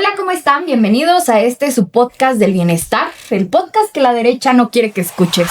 Hola, ¿cómo están? Bienvenidos a su podcast del bienestar, el podcast que la derecha no quiere que escuches.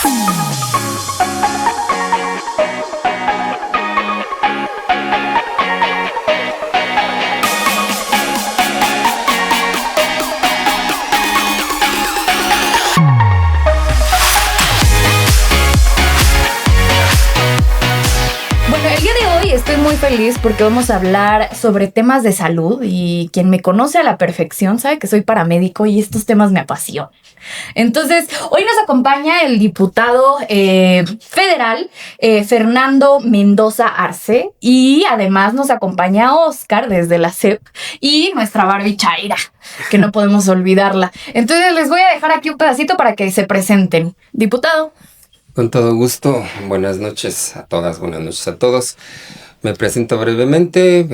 Estoy muy feliz porque vamos a hablar sobre temas de salud y quien me conoce a la perfección sabe que soy paramédico y estos temas me apasionan. Entonces, hoy nos acompaña el diputado federal Fernando Mendoza Arce y además nos acompaña Oscar desde la CEP y nuestra Barbie Chaira, que no podemos olvidarla. Entonces, les voy a dejar aquí un pedacito para que se presenten. Diputado. Con todo gusto, buenas noches a todas, buenas noches a todos. Me presento brevemente,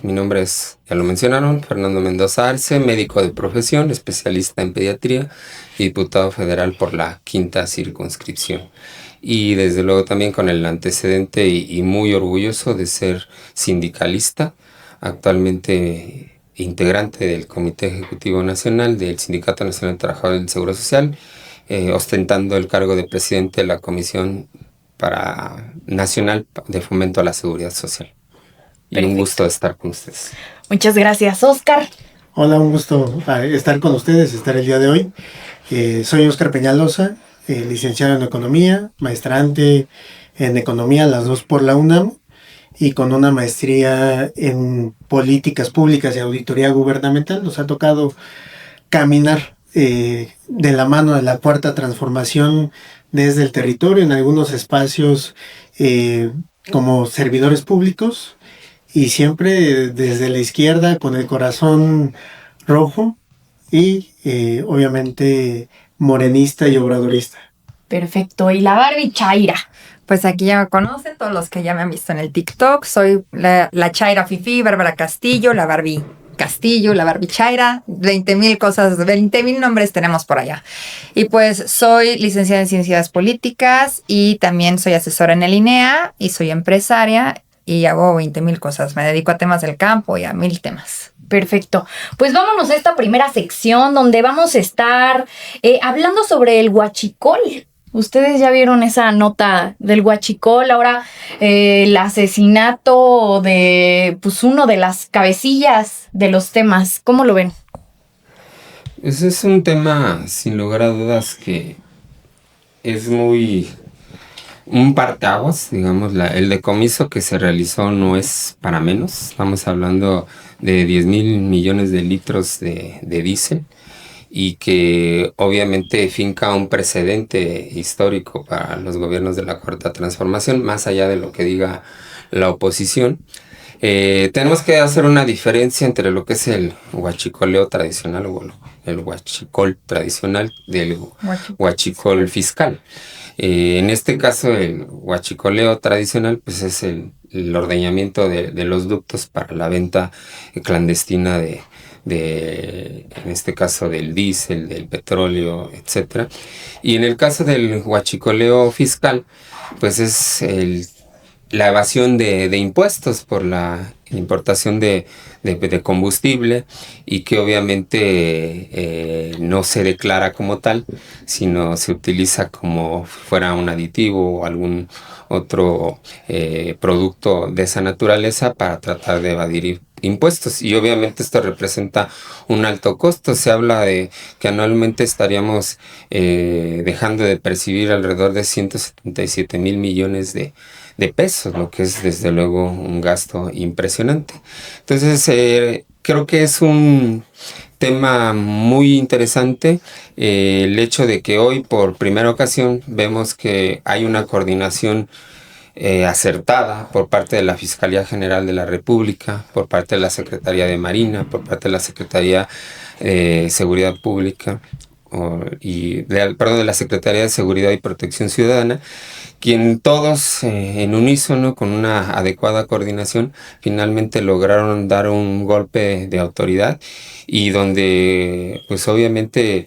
mi nombre es, ya lo mencionaron, Fernando Mendoza Arce, médico de profesión, especialista en pediatría y diputado federal por la 5ª circunscripción. Y desde luego también con el antecedente y muy orgulloso de ser sindicalista, actualmente integrante del Comité Ejecutivo Nacional del Sindicato Nacional de Trabajadores del Seguro Social, ostentando el cargo de presidente de la Comisión Nacional de Fomento a la Seguridad Social. Y perfecto. Un gusto estar con ustedes. Muchas gracias, Oscar. Hola, un gusto estar con ustedes, estar el día de hoy. Soy Oscar Peñalosa, licenciado en Economía, maestrante en Economía, las dos por la UNAM, y con una maestría en Políticas Públicas y Auditoría Gubernamental. Nos ha tocado caminar de la mano de la Cuarta Transformación desde el territorio, en algunos espacios como servidores públicos, y siempre desde la izquierda con el corazón rojo y obviamente morenista y obradorista. Perfecto. ¿Y la Barbie Chaira? Pues aquí ya me conocen, todos los que ya me han visto en el TikTok. Soy la Chaira Fifi, Bárbara Castillo, la Barbie Castillo, la Barbie Chaira, 20,000 cosas, 20,000 nombres tenemos por allá. Y pues soy licenciada en Ciencias Políticas y también soy asesora en el INEA y soy empresaria y hago 20,000 cosas. Me dedico a temas del campo y a 1,000 temas. Perfecto. Pues vámonos a esta primera sección donde vamos a estar hablando sobre el huachicol. Ustedes ya vieron esa nota del huachicol, ahora el asesinato de uno de las cabecillas de los temas. ¿Cómo lo ven? Ese es un tema, sin lugar a dudas, que es muy un parteaguas, digamos. El decomiso que se realizó no es para menos. Estamos hablando de 10,000 millones de litros de diésel, y que obviamente finca un precedente histórico para los gobiernos de la Cuarta Transformación, más allá de lo que diga la oposición. Tenemos que hacer una diferencia entre lo que es el huachicoleo tradicional o el huachicol tradicional del huachicol fiscal. En este caso, el huachicoleo tradicional pues es el ordeñamiento de los ductos para la venta clandestina en este caso del diésel, del petróleo, etc. Y en el caso del huachicoleo fiscal, pues es la evasión de impuestos por la importación de combustible, y que obviamente no se declara como tal, sino se utiliza como fuera un aditivo o algún otro producto de esa naturaleza para tratar de evadir impuestos. Y obviamente esto representa un alto costo. Se habla de que anualmente estaríamos dejando de percibir alrededor de 177,000 millones de pesos, lo que es desde luego un gasto impresionante. Entonces creo que es un tema muy interesante el hecho de que hoy por primera ocasión vemos que hay una coordinación acertada por parte de la Fiscalía General de la República, por parte de la Secretaría de Marina, por parte de la Secretaría de Seguridad Pública de la Secretaría de Seguridad y Protección Ciudadana, quien todos en unísono, con una adecuada coordinación, finalmente lograron dar un golpe de autoridad, y donde pues obviamente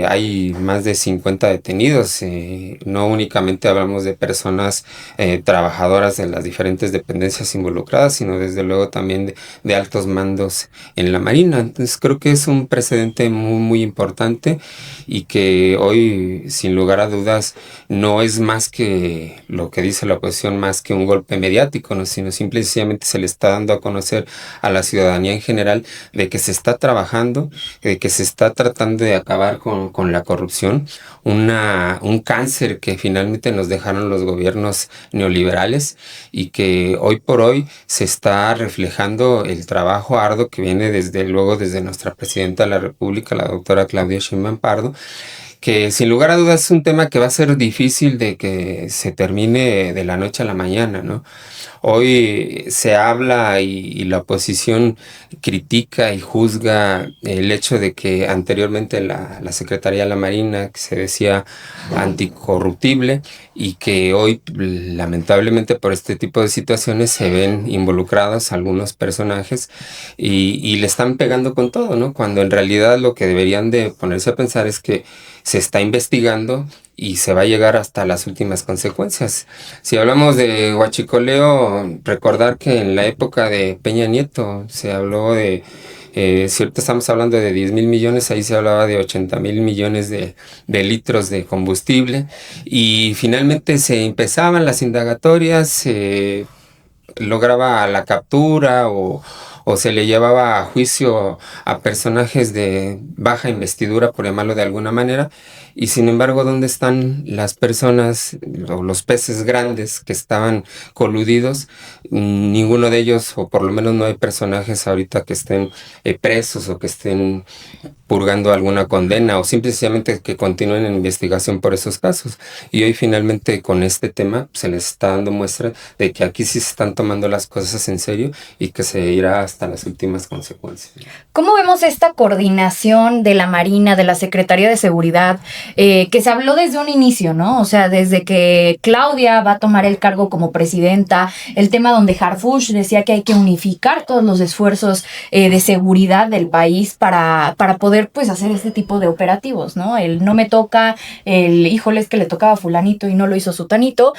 hay más de 50 detenidos. No únicamente hablamos de personas trabajadoras de las diferentes dependencias involucradas, sino desde luego también de altos mandos en la Marina. Entonces creo que es un precedente muy, muy importante, y que hoy, sin lugar a dudas, no es más que lo que dice la oposición, más que un golpe mediático, ¿no? Sino simple y sencillamente se le está dando a conocer a la ciudadanía en general de que se está trabajando, de que se está tratando de acabar con la corrupción, un cáncer que finalmente nos dejaron los gobiernos neoliberales, y que hoy por hoy se está reflejando el trabajo arduo que viene desde luego desde nuestra presidenta de la República, la doctora Claudia Sheinbaum Pardo, que sin lugar a dudas es un tema que va a ser difícil de que se termine de la noche a la mañana, ¿no? Hoy se habla y la oposición critica y juzga el hecho de que anteriormente la Secretaría de la Marina, que se decía anticorruptible, y que hoy lamentablemente por este tipo de situaciones se ven involucrados algunos personajes y le están pegando con todo, ¿no? Cuando en realidad lo que deberían de ponerse a pensar es que se está investigando y se va a llegar hasta las últimas consecuencias. Si hablamos de huachicoleo, recordar que en la época de Peña Nieto se habló de, si ahorita estamos hablando de 10,000 millones, ahí se hablaba de 80,000 millones de litros de combustible, y finalmente se empezaban las indagatorias, se lograba la captura o se le llevaba a juicio a personajes de baja investidura, por llamarlo de alguna manera, y sin embargo, ¿dónde están las personas o los peces grandes que estaban coludidos? Ninguno de ellos, o por lo menos no hay personajes ahorita que estén presos o que estén purgando alguna condena, o simplemente que continúen en investigación por esos casos. Y hoy finalmente con este tema se les está dando muestra de que aquí sí se están tomando las cosas en serio y que se irá hasta las últimas consecuencias. ¿Cómo vemos esta coordinación de la Marina, de la Secretaría de Seguridad, que se habló desde un inicio, ¿no? O sea, desde que Claudia va a tomar el cargo como presidenta, el tema donde Harfuch decía que hay que unificar todos los esfuerzos de seguridad del país para poder pues hacer este tipo de operativos, ¿no? El no me toca, el híjole es que le tocaba a fulanito y no lo hizo sutanito,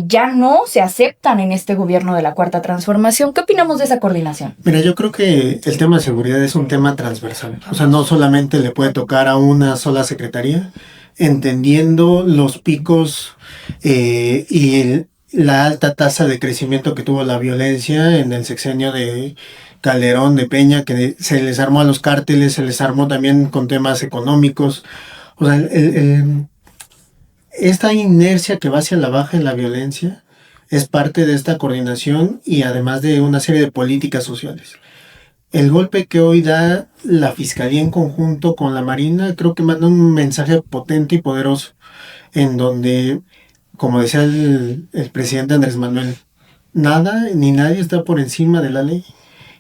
ya no se aceptan en este gobierno de la Cuarta Transformación. ¿Qué opinamos de esa coordinación? Mira, yo creo que el tema de seguridad es un tema transversal. O sea, no solamente le puede tocar a una sola secretaría, entendiendo los picos la alta tasa de crecimiento que tuvo la violencia en el sexenio de Calderón, de Peña, que se les armó a los cárteles, se les armó también con temas económicos. O sea, esta inercia que va hacia la baja en la violencia es parte de esta coordinación y además de una serie de políticas sociales. El golpe que hoy da la Fiscalía en conjunto con la Marina creo que manda un mensaje potente y poderoso en donde, como decía el presidente Andrés Manuel, nada ni nadie está por encima de la ley.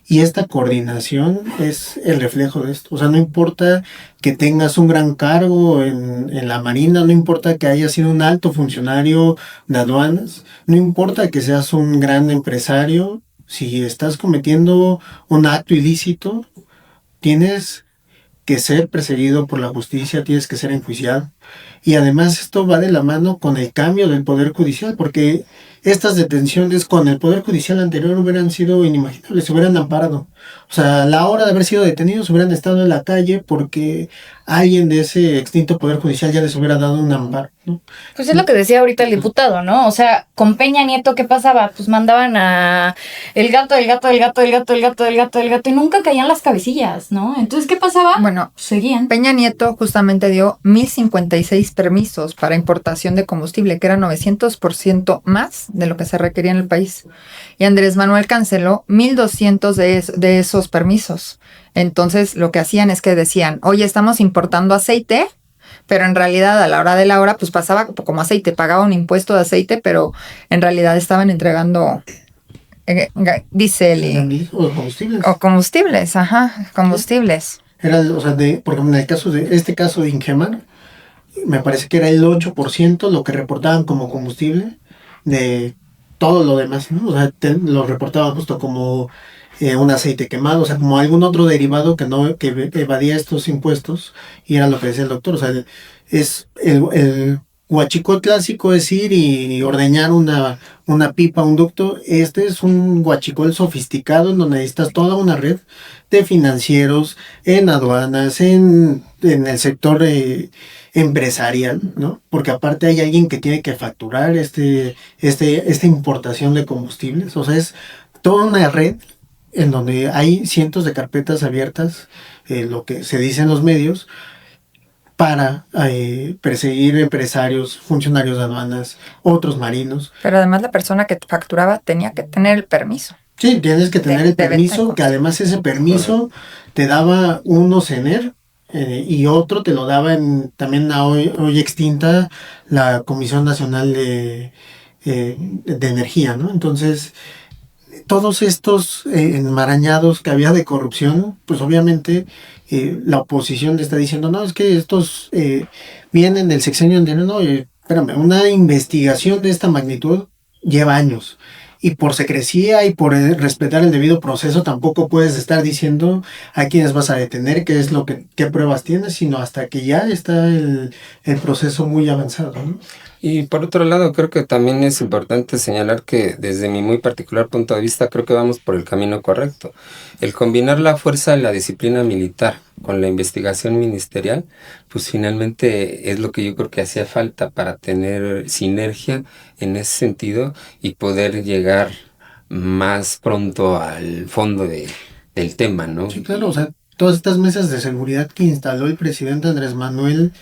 Y esta coordinación es el reflejo de esto. O sea, no importa que tengas un gran cargo en la Marina, no importa que hayas sido un alto funcionario de aduanas, no importa que seas un gran empresario, si estás cometiendo un acto ilícito, tienes que ser perseguido por la justicia, tienes que ser enjuiciado. Y además esto va de la mano con el cambio del Poder Judicial, porque estas detenciones con el Poder Judicial anterior hubieran sido inimaginables, se hubieran amparado. O sea, a la hora de haber sido detenidos hubieran estado en la calle porque alguien de ese extinto Poder Judicial ya les hubiera dado un amparo, ¿no? Pues es lo que decía ahorita el diputado, ¿no? O sea, con Peña Nieto, ¿qué pasaba? Pues mandaban a el gato, y nunca caían las cabecillas, ¿no? Entonces, ¿qué pasaba? Bueno, seguían. Peña Nieto justamente dio 1,056 permisos para importación de combustible, que era 900% más de lo que se requería en el país. Y Andrés Manuel canceló 1,200 de esos permisos. Entonces, lo que hacían es que decían, oye, estamos importando aceite, pero en realidad a la hora de la hora, pues pasaba como aceite, pagaba un impuesto de aceite, pero en realidad estaban entregando diésel o combustibles, combustibles. Era, o sea, por ejemplo, en el caso de este caso de Ingemar, me parece que era el 8% lo que reportaban como combustible de todo lo demás, ¿no? O sea, lo reportaban justo como un aceite quemado, o sea, como algún otro derivado que evadía estos impuestos, y era lo que decía el doctor, o sea, es el huachicol clásico es ir y ordeñar una pipa, un ducto. Este es un huachicol sofisticado en donde necesitas toda una red de financieros, en aduanas, en el sector empresarial, ¿no? Porque aparte hay alguien que tiene que facturar esta importación de combustibles. O sea, es toda una red en donde hay cientos de carpetas abiertas, lo que se dice en los medios, para perseguir empresarios, funcionarios de aduanas, otros marinos. Pero además la persona que facturaba tenía que tener el permiso. Sí, tienes que tener el De venta permiso, de que además ese permiso te daba uno CENER, y otro te lo daba también hoy extinta la Comisión Nacional de Energía, ¿no? Entonces, todos estos enmarañados que había de corrupción, pues obviamente la oposición le está diciendo, no, es que estos vienen del sexenio anterior. No, espérame, una investigación de esta magnitud lleva años. Y por secrecía y por respetar el debido proceso tampoco puedes estar diciendo a quiénes vas a detener, qué pruebas tienes, sino hasta que ya está el proceso muy avanzado, ¿no? Y por otro lado, creo que también es importante señalar que desde mi muy particular punto de vista, creo que vamos por el camino correcto. El combinar la fuerza de la disciplina militar con la investigación ministerial, pues finalmente es lo que yo creo que hacía falta para tener sinergia en ese sentido y poder llegar más pronto al fondo del tema, ¿no? Sí, claro, o sea, todas estas mesas de seguridad que instaló el presidente Andrés Manuel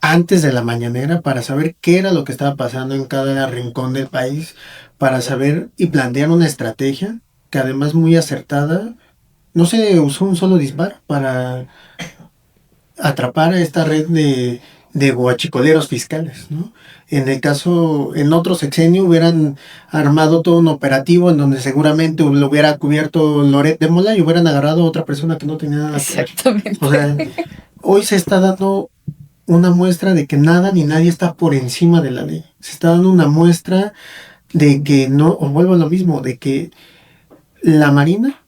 antes de la mañanera para saber qué era lo que estaba pasando en cada rincón del país, para saber y plantear una estrategia que además muy acertada. No se usó un solo disparo para atrapar a esta red de guachicoleros fiscales, ¿no? En otro sexenio hubieran armado todo un operativo en donde seguramente lo hubiera cubierto Loret de Mola y hubieran agarrado a otra persona que no tenía nada que ver. Exactamente. O sea, hoy se está dando una muestra de que nada ni nadie está por encima de la ley. Se está dando una muestra de que no, o vuelvo a lo mismo, de que la Marina,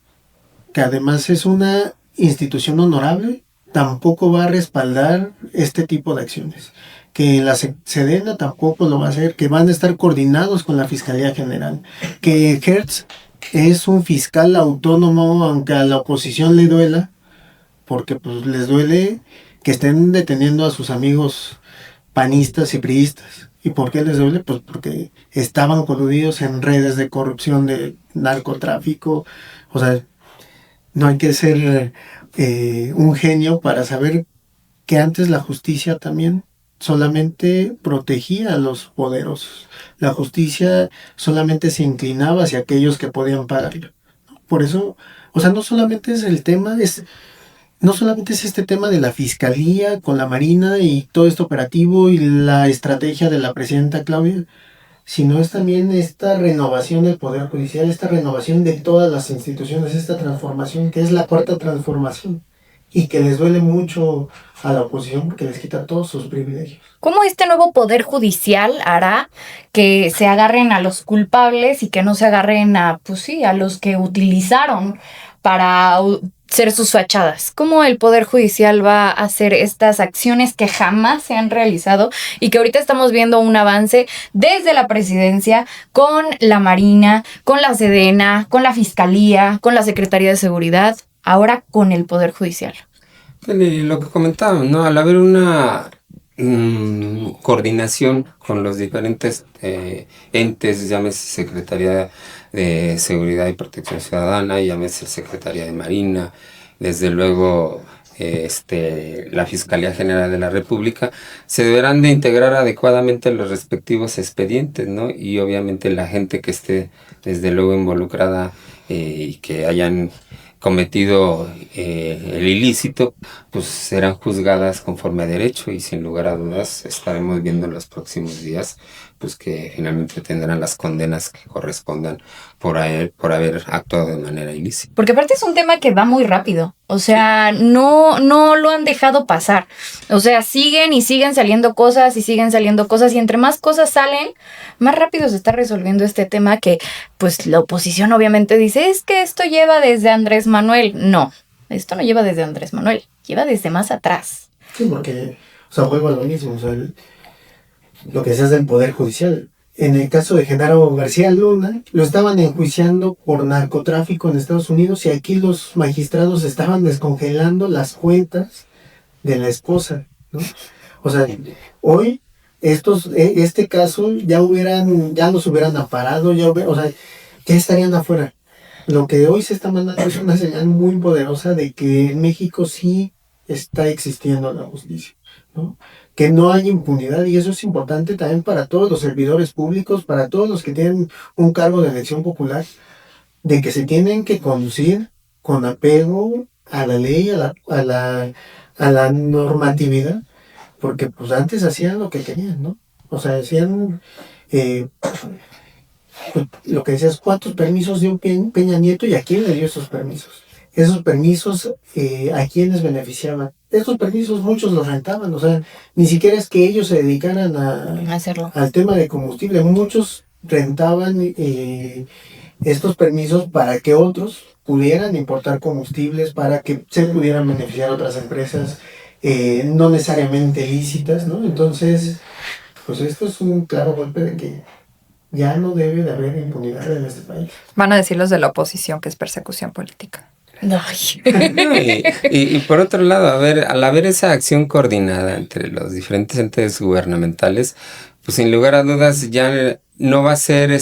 que además es una institución honorable, tampoco va a respaldar este tipo de acciones. Que la Sedena tampoco lo va a hacer, que van a estar coordinados con la Fiscalía General. Que Hertz es un fiscal autónomo, aunque a la oposición le duela, porque pues les duele que estén deteniendo a sus amigos panistas y priistas. ¿Y por qué les duele? Pues porque estaban coludidos en redes de corrupción, de narcotráfico. O sea, no hay que ser un genio para saber que antes la justicia también solamente protegía a los poderosos. La justicia solamente se inclinaba hacia aquellos que podían pagarlo. Por eso, o sea, no solamente es este tema de la fiscalía con la Marina y todo este operativo y la estrategia de la presidenta Claudia, sino es también esta renovación del Poder Judicial, esta renovación de todas las instituciones, esta transformación que es la cuarta transformación y que les duele mucho a la oposición porque les quita todos sus privilegios. ¿Cómo este nuevo poder judicial hará que se agarren a los culpables y que no se agarren a los que utilizaron para ser sus fachadas? ¿Cómo el poder judicial va a hacer estas acciones que jamás se han realizado y que ahorita estamos viendo un avance desde la presidencia con la Marina, con la Sedena, con la Fiscalía, con la Secretaría de Seguridad, ahora con el poder judicial? Lo que comentábamos, ¿no? Al haber una coordinación con los diferentes entes, llámese Secretaría de Seguridad y Protección Ciudadana, llámese Secretaría de Marina, desde luego la Fiscalía General de la República, se deberán de integrar adecuadamente los respectivos expedientes, ¿no? Y obviamente la gente que esté desde luego involucrada y que hayan cometido el ilícito, pues serán juzgadas conforme a derecho y sin lugar a dudas estaremos viendo en los próximos días pues que finalmente tendrán las condenas que correspondan por haber actuado de manera ilícita. Porque aparte es un tema que va muy rápido. O sea, no lo han dejado pasar. O sea, siguen y siguen saliendo cosas y siguen saliendo cosas. Y entre más cosas salen, más rápido se está resolviendo este tema que, pues, la oposición obviamente dice, es que esto lleva desde Andrés Manuel. No, esto no lleva desde Andrés Manuel. Lleva desde más atrás. Sí, porque, o sea, vuelvo a lo mismo, o sea, lo que se hace del Poder Judicial. En el caso de Genaro García Luna, lo estaban enjuiciando por narcotráfico en Estados Unidos y aquí los magistrados estaban descongelando las cuentas de la esposa, ¿no? O sea, hoy este caso ya los hubieran aparado, o sea, ya estarían afuera. Lo que hoy se está mandando es una señal muy poderosa de que en México sí está existiendo la justicia, ¿no? Que no hay impunidad, y eso es importante también para todos los servidores públicos, para todos los que tienen un cargo de elección popular, de que se tienen que conducir con apego a la ley, a la normatividad, porque pues antes hacían lo que querían, ¿no? O sea, hacían pues, lo que decías, ¿cuántos permisos dio Peña Nieto y a quién le dio esos permisos? Esos permisos, ¿a quiénes beneficiaban? Estos permisos muchos los rentaban, o sea, ni siquiera es que ellos se dedicaran Hacerlo. al tema de combustible. Muchos rentaban estos permisos para que otros pudieran importar combustibles, para que se pudieran beneficiar otras empresas, no necesariamente lícitas, ¿no? Entonces, pues esto es un claro golpe de que ya no debe de haber impunidad en este país. Van a decir los de la oposición que es persecución política. Ay. Y por otro lado, al haber esa acción coordinada entre los diferentes entes gubernamentales, pues sin lugar a dudas ya no va a ser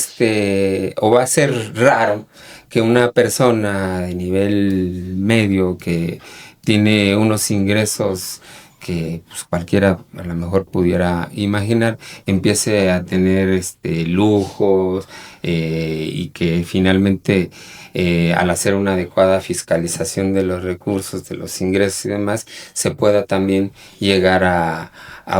o va a ser raro que una persona de nivel medio que tiene unos ingresos que pues, cualquiera a lo mejor pudiera imaginar, empiece a tener lujos y que finalmente al hacer una adecuada fiscalización de los recursos, de los ingresos y demás, se pueda también llegar a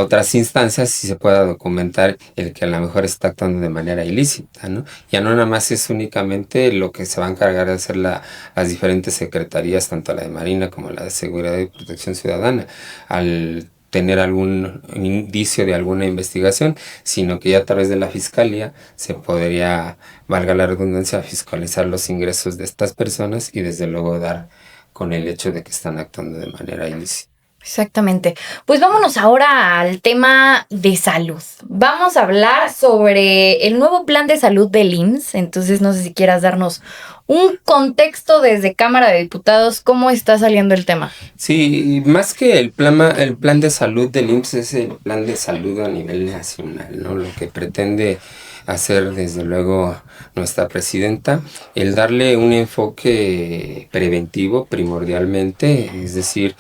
otras instancias y se pueda documentar el que a lo mejor está actuando de manera ilícita, ¿no? Ya no nada más es únicamente lo que se va a encargar de hacer las diferentes secretarías, tanto la de Marina como la de Seguridad y Protección Ciudadana, al tener algún indicio de alguna investigación, sino que ya a través de la fiscalía se podría, valga la redundancia, fiscalizar los ingresos de estas personas y desde luego dar con el hecho de que están actuando de manera ilícita. Exactamente. Pues vámonos ahora al tema de salud. Vamos a hablar sobre el nuevo plan de salud del IMSS. Entonces, no sé si quieras darnos un contexto desde Cámara de Diputados, ¿cómo está saliendo el tema? Sí, más que el plan de salud del IMSS es el plan de salud a nivel nacional, ¿no? Lo que pretende hacer desde luego nuestra presidenta, el darle un enfoque preventivo primordialmente, es decir,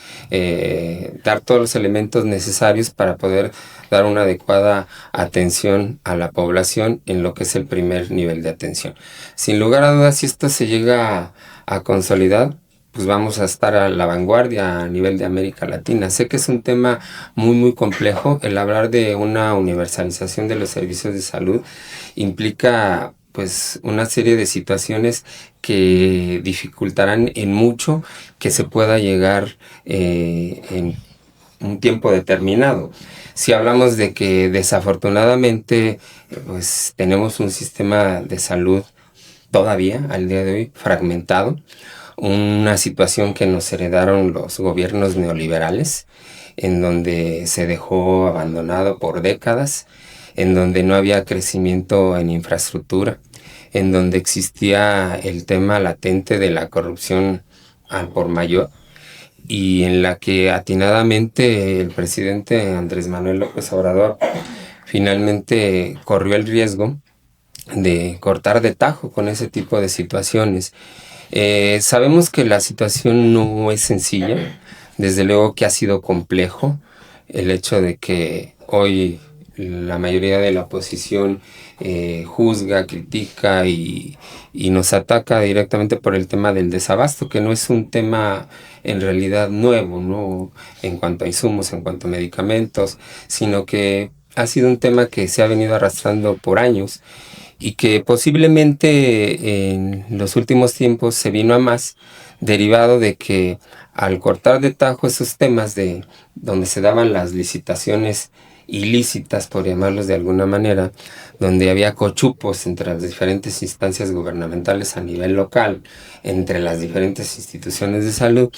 dar todos los elementos necesarios para poder dar una adecuada atención a la población en lo que es el primer nivel de atención. Sin lugar a dudas, si esto se llega a consolidar, pues vamos a estar a la vanguardia a nivel de América Latina. Sé que es un tema muy, muy complejo. El hablar de una universalización de los servicios de salud implica pues una serie de situaciones que dificultarán en mucho que se pueda llegar en un tiempo determinado. Si hablamos de que desafortunadamente pues tenemos un sistema de salud todavía al día de hoy fragmentado, una situación que nos heredaron los gobiernos neoliberales, en donde se dejó abandonado por décadas, en donde no había crecimiento en infraestructura, en donde existía el tema latente de la corrupción al por mayor, y en la que atinadamente el presidente Andrés Manuel López Obrador finalmente corrió el riesgo de cortar de tajo con ese tipo de situaciones. Sabemos que la situación no es sencilla, desde luego que ha sido complejo el hecho de que hoy la mayoría de la oposición juzga, critica y nos ataca directamente por el tema del desabasto, que no es un tema en realidad nuevo, ¿no? En cuanto a insumos, en cuanto a medicamentos, sino que ha sido un tema que se ha venido arrastrando por años y que posiblemente en los últimos tiempos se vino a más, derivado de que al cortar de tajo esos temas de donde se daban las licitaciones ilícitas, por llamarlos de alguna manera, donde había cochupos entre las diferentes instancias gubernamentales a nivel local, entre las diferentes instituciones de salud,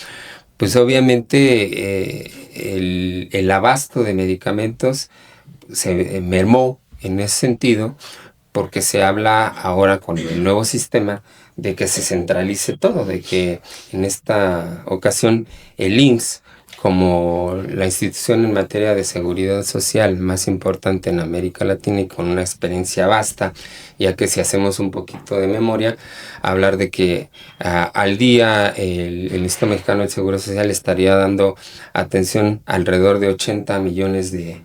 pues obviamente el abasto de medicamentos se mermó en ese sentido, porque se habla ahora con el nuevo sistema de que se centralice todo, de que en esta ocasión el IMSS, como la institución en materia de seguridad social más importante en América Latina y con una experiencia vasta, ya que si hacemos un poquito de memoria, hablar de que al día el Instituto Mexicano del Seguro Social estaría dando atención a alrededor de 80 millones de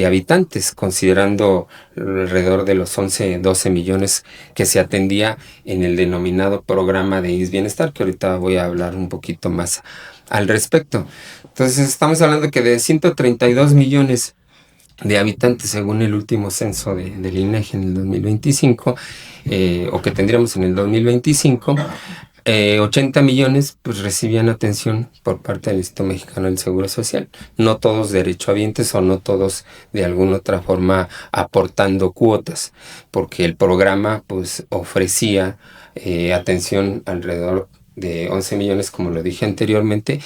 habitantes, considerando alrededor de los 11, 12 millones que se atendía en el denominado programa de IMSS Bienestar, que ahorita voy a hablar un poquito más al respecto. Entonces estamos hablando que de 132 millones de habitantes según el último censo del INEGI en el 2025, o que tendríamos en el 2025, 80 millones pues recibían atención por parte del Instituto Mexicano del Seguro Social. No todos derechohabientes o no todos de alguna otra forma aportando cuotas, porque el programa pues ofrecía atención alrededor de 11 millones, como lo dije anteriormente,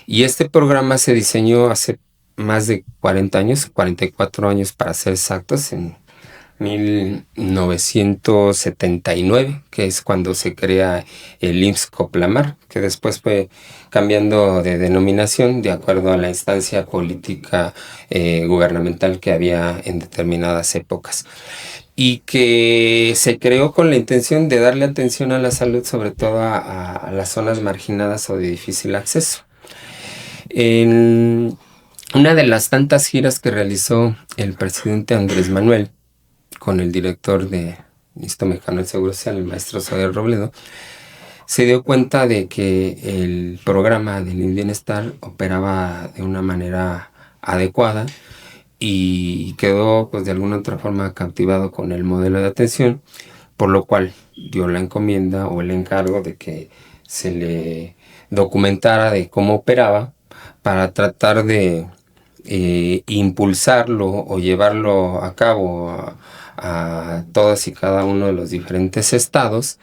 y este programa se diseñó hace más de 40 años, 44 años para ser exactos, en 1979, que es cuando se crea el IMSS Coplamar, que después fue cambiando de denominación de acuerdo a la instancia política gubernamental que había en determinadas épocas, y que se creó con la intención de darle atención a la salud, sobre todo a las zonas marginadas o de difícil acceso. En una de las tantas giras que realizó el presidente Andrés Manuel con el director de Instituto Mexicano del Seguro Social, el maestro Zoe Robledo, se dio cuenta de que el programa del IMSS Bienestar operaba de una manera adecuada y quedó pues de alguna otra forma cautivado con el modelo de atención, por lo cual dio la encomienda o el encargo de que se le documentara de cómo operaba para tratar de impulsarlo o llevarlo a cabo a todos y cada uno de los diferentes estados,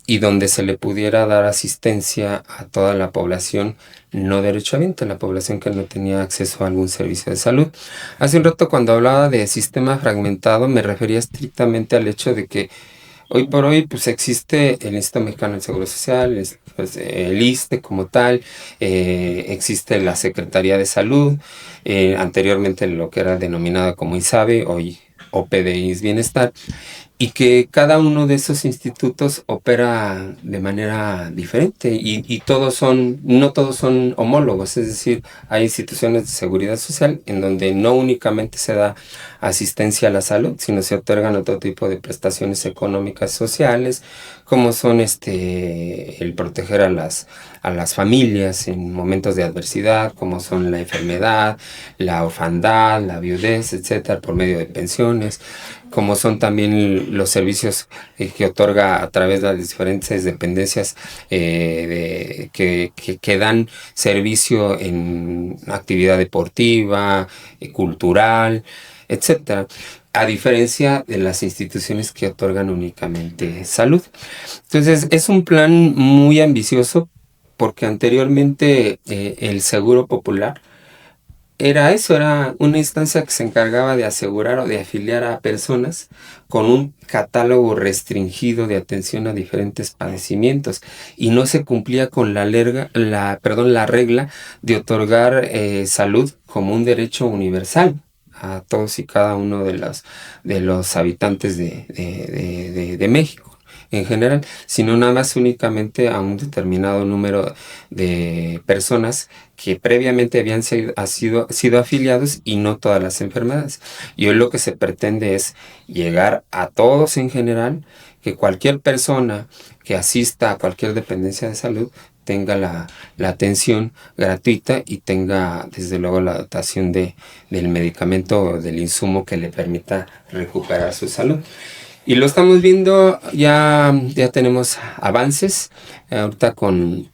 y donde se le pudiera dar asistencia a toda la población no derechohabiente, la población que no tenía acceso a algún servicio de salud. Hace un rato, cuando hablaba de sistema fragmentado, me refería estrictamente al hecho de que hoy por hoy pues existe el Instituto Mexicano del Seguro Social, pues, el ISSSTE como tal, existe la Secretaría de Salud, anteriormente lo que era denominada como ISABE, hoy OPDIS Bienestar, y que cada uno de esos institutos opera de manera diferente y no todos son homólogos, es decir, hay instituciones de seguridad social en donde no únicamente se da asistencia a la salud, sino se otorgan otro tipo de prestaciones económicas sociales, como son el proteger a las familias en momentos de adversidad, como son la enfermedad, la orfandad, la viudez, etcétera, por medio de pensiones, como son también los servicios que otorga a través de las diferentes dependencias que dan servicio en actividad deportiva, cultural, etcétera, a diferencia de las instituciones que otorgan únicamente salud. Entonces, es un plan muy ambicioso, porque anteriormente el Seguro Popular era una instancia que se encargaba de asegurar o de afiliar a personas con un catálogo restringido de atención a diferentes padecimientos, y no se cumplía con la regla de otorgar salud como un derecho universal a todos y cada uno de los habitantes de México en general, sino nada más únicamente a un determinado número de personas que previamente habían sido afiliados, y no todas las enfermedades. Y hoy lo que se pretende es llegar a todos en general, que cualquier persona que asista a cualquier dependencia de salud tenga la atención gratuita y tenga desde luego la dotación del medicamento o del insumo que le permita recuperar su salud. Y lo estamos viendo, ya tenemos avances ahorita con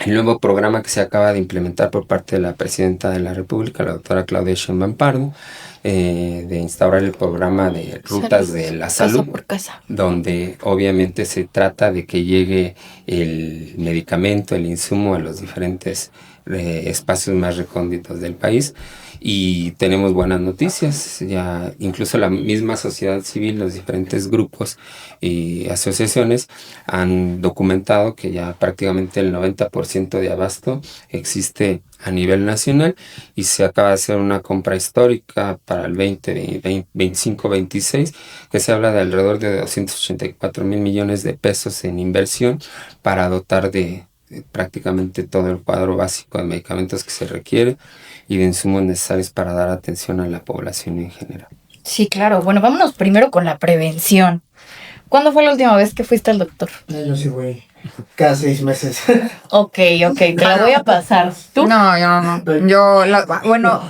el nuevo programa que se acaba de implementar por parte de la Presidenta de la República, la doctora Claudia Sheinbaum Pardo, de instaurar el programa de rutas de la salud, casa por casa, donde obviamente se trata de que llegue el medicamento, el insumo a los diferentes espacios más recónditos del país. Y tenemos buenas noticias, ya incluso la misma sociedad civil, los diferentes grupos y asociaciones han documentado que ya prácticamente el 90% de abasto existe a nivel nacional, y se acaba de hacer una compra histórica para el 2025-26, que se habla de alrededor de 284 mil millones de pesos en inversión para dotar de prácticamente todo el cuadro básico de medicamentos que se requiere y de insumos necesarios para dar atención a la población en general. Sí, claro. Bueno, vámonos primero con la prevención. ¿Cuándo fue la última vez que fuiste al doctor? Yo sí voy cada 6 meses. Ok, te la voy a pasar. ¿Tú? No, yo no.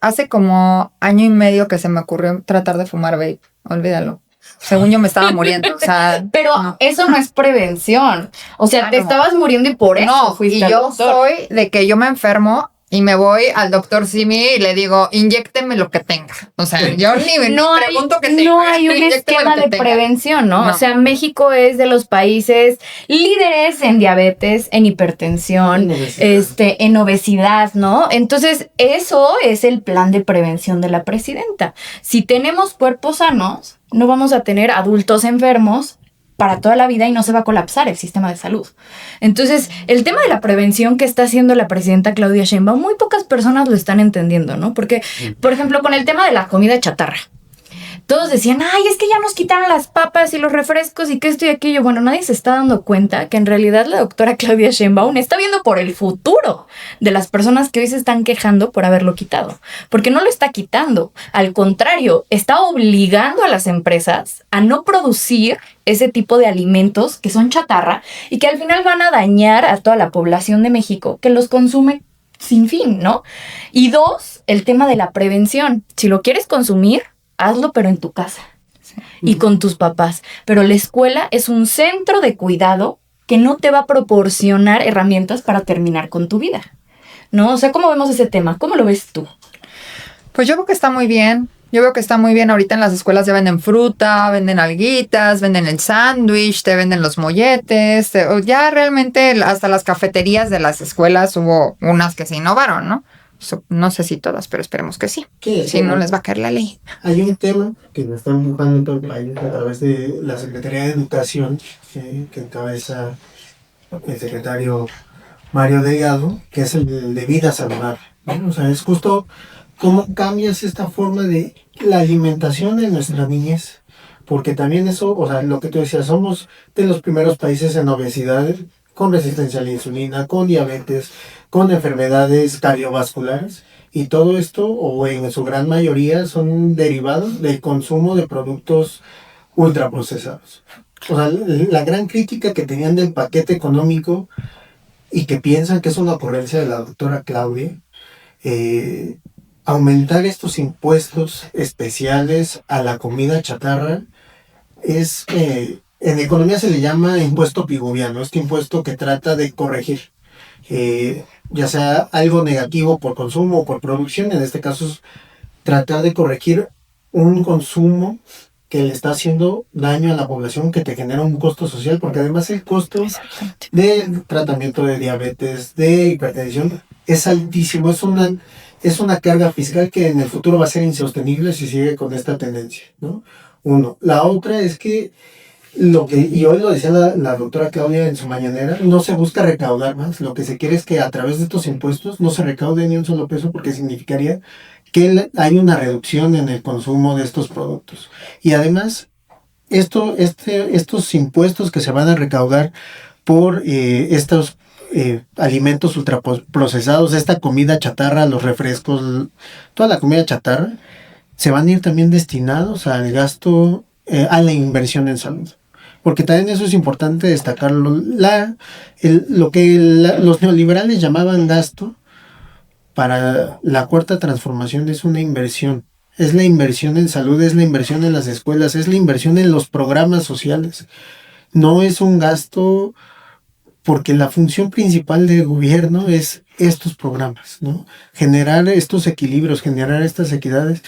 Hace como año y medio que se me ocurrió tratar de fumar vape. Olvídalo. Según yo me estaba muriendo, o sea... Pero no. Eso no es prevención. O sea, te estabas muriendo y por eso no, fuiste y al yo doctor. soy de que yo me enfermo y me voy al doctor Simi y le digo, inyécteme lo que tenga. O sea, yo ni pregunto que tenga. No hay un esquema de prevención, ¿no? O sea, México es de los países líderes en diabetes, en hipertensión, en obesidad, ¿no? Entonces, eso es el plan de prevención de la presidenta. Si tenemos cuerpos sanos, no vamos a tener adultos enfermos para toda la vida y no se va a colapsar el sistema de salud. Entonces, el tema de la prevención que está haciendo la presidenta Claudia Sheinbaum, muy pocas personas lo están entendiendo, ¿no? Porque, por ejemplo, con el tema de la comida chatarra, todos decían, ay, es que ya nos quitaron las papas y los refrescos y que esto y aquello. Bueno, nadie se está dando cuenta que en realidad la doctora Claudia Sheinbaum está viendo por el futuro de las personas que hoy se están quejando por haberlo quitado. Porque no lo está quitando. Al contrario, está obligando a las empresas a no producir ese tipo de alimentos que son chatarra y que al final van a dañar a toda la población de México que los consume sin fin, ¿no? Y 2, el tema de la prevención. Si lo quieres consumir, hazlo, pero en tu casa y con tus papás. Pero la escuela es un centro de cuidado que no te va a proporcionar herramientas para terminar con tu vida, ¿no? O sea, ¿cómo vemos ese tema? ¿Cómo lo ves tú? Pues yo creo que está muy bien. Yo veo que está muy bien. Ahorita en las escuelas ya venden fruta, venden alguitas, venden el sándwich, te venden los molletes. Ya realmente hasta las cafeterías de las escuelas hubo unas que se innovaron, ¿no? No sé si todas, pero esperemos que sí. Si no, les va a caer la ley. Hay un tema que me está empujando en todo el país a través de la Secretaría de Educación, que encabeza el secretario Mario Delgado, que es el de vida saludable, ¿no? O sea, es justo cómo cambias esta forma de la alimentación de nuestra niñez. Porque también eso, o sea, lo que tú decías, somos de los primeros países en obesidad, con resistencia a la insulina, con diabetes, con enfermedades cardiovasculares, y todo esto, o en su gran mayoría, son derivados del consumo de productos ultraprocesados. O sea, la gran crítica que tenían del paquete económico y que piensan que es una ocurrencia de la doctora Claudia, aumentar estos impuestos especiales a la comida chatarra es... en economía se le llama impuesto pigouviano, este impuesto que trata de corregir, ya sea algo negativo por consumo o por producción. En este caso es tratar de corregir un consumo que le está haciendo daño a la población, que te genera un costo social, porque además el costo del tratamiento de diabetes, de hipertensión, es altísimo, es una carga fiscal que en el futuro va a ser insostenible si sigue con esta tendencia, ¿no? Uno. La otra es que y hoy lo decía la doctora Claudia en su mañanera, no se busca recaudar más, lo que se quiere es que a través de estos impuestos no se recaude ni un solo peso, porque significaría que hay una reducción en el consumo de estos productos. Y además, estos impuestos que se van a recaudar por estos alimentos ultraprocesados, esta comida chatarra, los refrescos, toda la comida chatarra, se van a ir también destinados al gasto, a la inversión en salud. porque también eso es importante destacarlo. Los neoliberales llamaban gasto, para la cuarta transformación es una inversión. Es la inversión en salud, es la inversión en las escuelas, es la inversión en los programas sociales. No es un gasto, porque la función principal del gobierno es estos programas, ¿no? Generar estos equilibrios, generar estas equidades,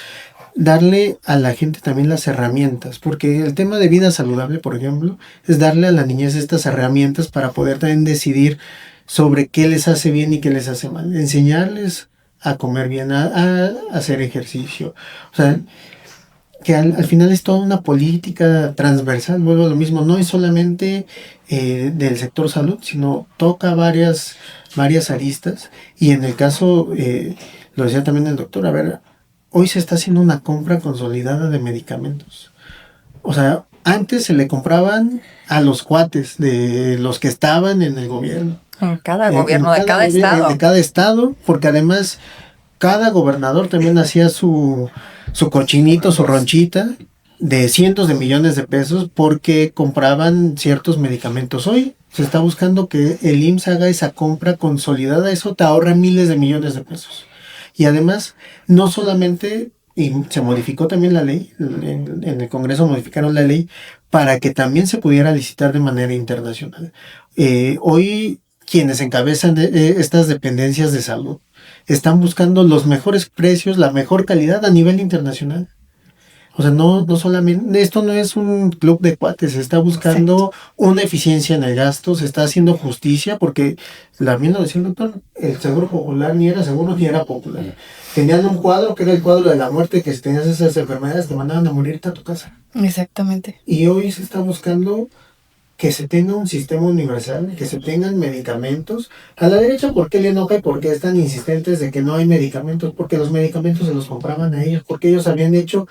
darle a la gente también las herramientas, porque el tema de vida saludable, por ejemplo, es darle a la niñez estas herramientas para poder también decidir sobre qué les hace bien y qué les hace mal. Enseñarles a comer bien, a hacer ejercicio. O sea, que al final es toda una política transversal, vuelvo a lo mismo, no es solamente del sector salud, sino toca varias aristas, y en el caso, lo decía también el doctor, a ver, hoy se está haciendo una compra consolidada de medicamentos. O sea, antes se le compraban a los cuates de los que estaban en el gobierno. En cada gobierno, de cada estado. De cada estado, porque además cada gobernador también hacía su cochinito, su ronchita de cientos de millones de pesos porque compraban ciertos medicamentos. Hoy se está buscando que el IMSS haga esa compra consolidada, eso te ahorra miles de millones de pesos. Y además, no solamente, y se modificó también la ley, en el Congreso modificaron la ley para que también se pudiera licitar de manera internacional. Hoy quienes encabezan estas dependencias de salud están buscando los mejores precios, la mejor calidad a nivel internacional. O sea, no solamente, esto no es un club de cuates, se está buscando una eficiencia en el gasto, se está haciendo justicia, porque bien lo decía el doctor, el seguro popular ni era seguro ni era popular. Tenían un cuadro que era el cuadro de la muerte, que si tenías esas enfermedades te mandaban a morirte a tu casa. Exactamente. Y hoy se está buscando que se tenga un sistema universal, que se tengan medicamentos. A la derecha, ¿por qué le enoja y por qué están insistentes de que no hay medicamentos? Porque los medicamentos se los compraban a ellos, porque ellos habían hecho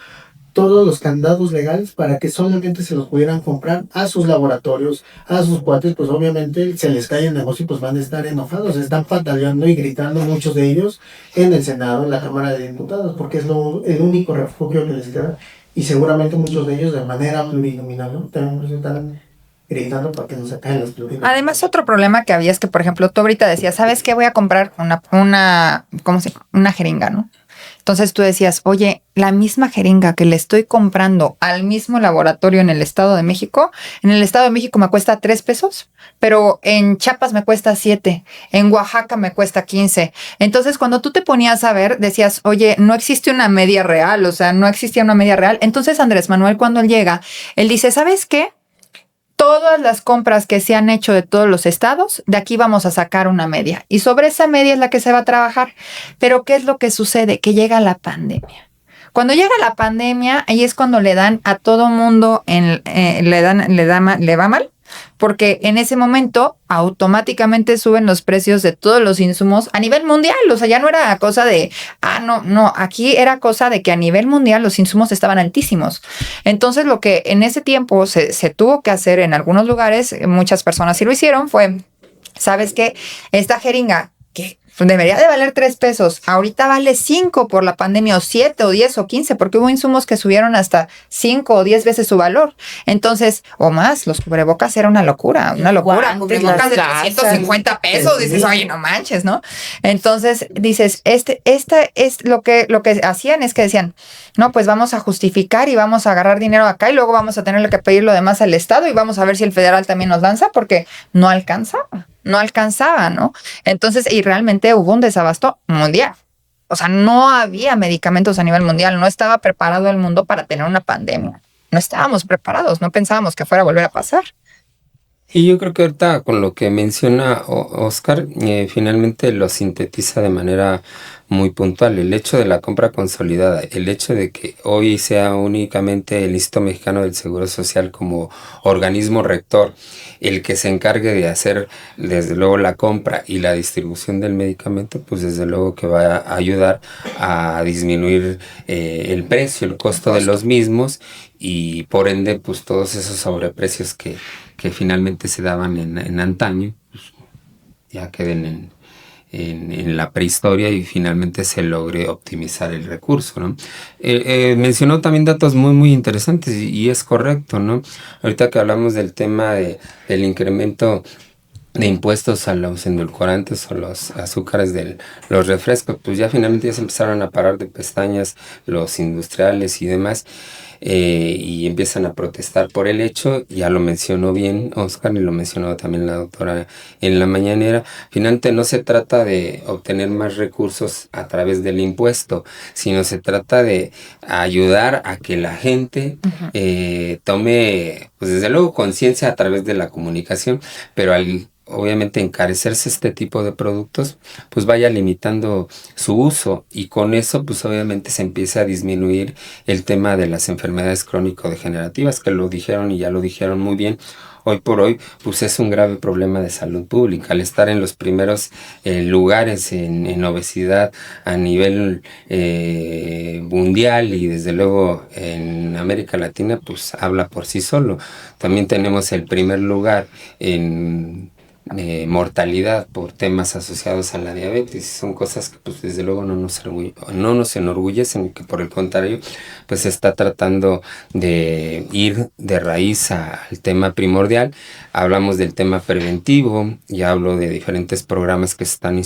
todos los candados legales para que solamente se los pudieran comprar a sus laboratorios, a sus cuates. Pues obviamente se les cae el negocio y pues van a estar enojados, están pataleando y gritando muchos de ellos en el Senado, en la Cámara de Diputados, porque es el único refugio que les queda, y seguramente muchos de ellos de manera plurinominal, ¿no? También están gritando para que no se caigan las plurinominales. Además, otro problema que había es que, por ejemplo, tú ahorita decías, ¿sabes qué? Voy a comprar una jeringa, ¿no? Entonces tú decías, oye, la misma jeringa que le estoy comprando al mismo laboratorio en el Estado de México me cuesta 3 pesos, pero en Chiapas me cuesta 7, en Oaxaca me cuesta 15. Entonces, cuando tú te ponías a ver, decías, oye, no existe una media real, o sea, no existía una media real. Entonces, Andrés Manuel, cuando él llega, él dice, ¿sabes qué? Todas las compras que se han hecho de todos los estados, de aquí vamos a sacar una media. Y sobre esa media es la que se va a trabajar. Pero ¿qué es lo que sucede? Que llega la pandemia. Cuando llega la pandemia, ahí es cuando le dan a todo mundo, le va mal. Porque en ese momento automáticamente suben los precios de todos los insumos a nivel mundial. O sea, ya no era cosa de, no, aquí era cosa de que a nivel mundial los insumos estaban altísimos. Entonces, lo que en ese tiempo se tuvo que hacer en algunos lugares, muchas personas sí lo hicieron, fue, ¿sabes qué? Esta jeringa que debería de valer 3 pesos, ahorita vale 5 por la pandemia, o 7 o 10 o 15, porque hubo insumos que subieron hasta 5 o 10 veces su valor. Entonces, o más, los cubrebocas era una locura. Cubrebocas de 350 pesos, dices, oye, no manches, ¿no? Entonces, dices, esta es lo que hacían, es que decían, no, pues vamos a justificar y vamos a agarrar dinero acá y luego vamos a tener que pedir lo demás al Estado y vamos a ver si el federal también nos lanza, porque no alcanzaba, ¿no? Entonces, y realmente hubo un desabasto mundial. O sea, no había medicamentos a nivel mundial, no estaba preparado el mundo para tener una pandemia. No estábamos preparados, no pensábamos que fuera a volver a pasar. Y yo creo que ahorita con lo que menciona Oscar, finalmente lo sintetiza de manera muy puntual. El hecho de la compra consolidada, el hecho de que hoy sea únicamente el Instituto Mexicano del Seguro Social como organismo rector el que se encargue de hacer desde luego la compra y la distribución del medicamento, pues desde luego que va a ayudar a disminuir el precio, el costo de los mismos, y por ende pues todos esos sobreprecios que finalmente se daban en antaño, pues, ya queden en la prehistoria y finalmente se logre optimizar el recurso, ¿no? Mencionó también datos muy interesantes y es correcto, ¿no? Ahorita que hablamos del tema del incremento de impuestos a los endulcorantes o los azúcares de los refrescos, pues ya finalmente ya se empezaron a parar de pestañas los industriales y demás, y empiezan a protestar por el hecho. Ya lo mencionó bien Oscar y lo mencionó también la doctora en la mañanera. Finalmente no se trata de obtener más recursos a través del impuesto, sino se trata de ayudar a que la gente tome, pues desde luego, conciencia a través de la comunicación, pero al obviamente encarecerse este tipo de productos, pues vaya limitando su uso, y con eso pues obviamente se empieza a disminuir el tema de las enfermedades crónico-degenerativas, que lo dijeron y ya lo dijeron muy bien. Hoy por hoy pues es un grave problema de salud pública. Al estar en los primeros lugares en obesidad a nivel mundial y desde luego en América Latina, pues habla por sí solo. También tenemos el primer lugar en mortalidad por temas asociados a la diabetes. Son cosas que pues desde luego no nos enorgullecen, que por el contrario pues se está tratando de ir de raíz al tema primordial. Hablamos del tema preventivo, ya hablo de diferentes programas que se están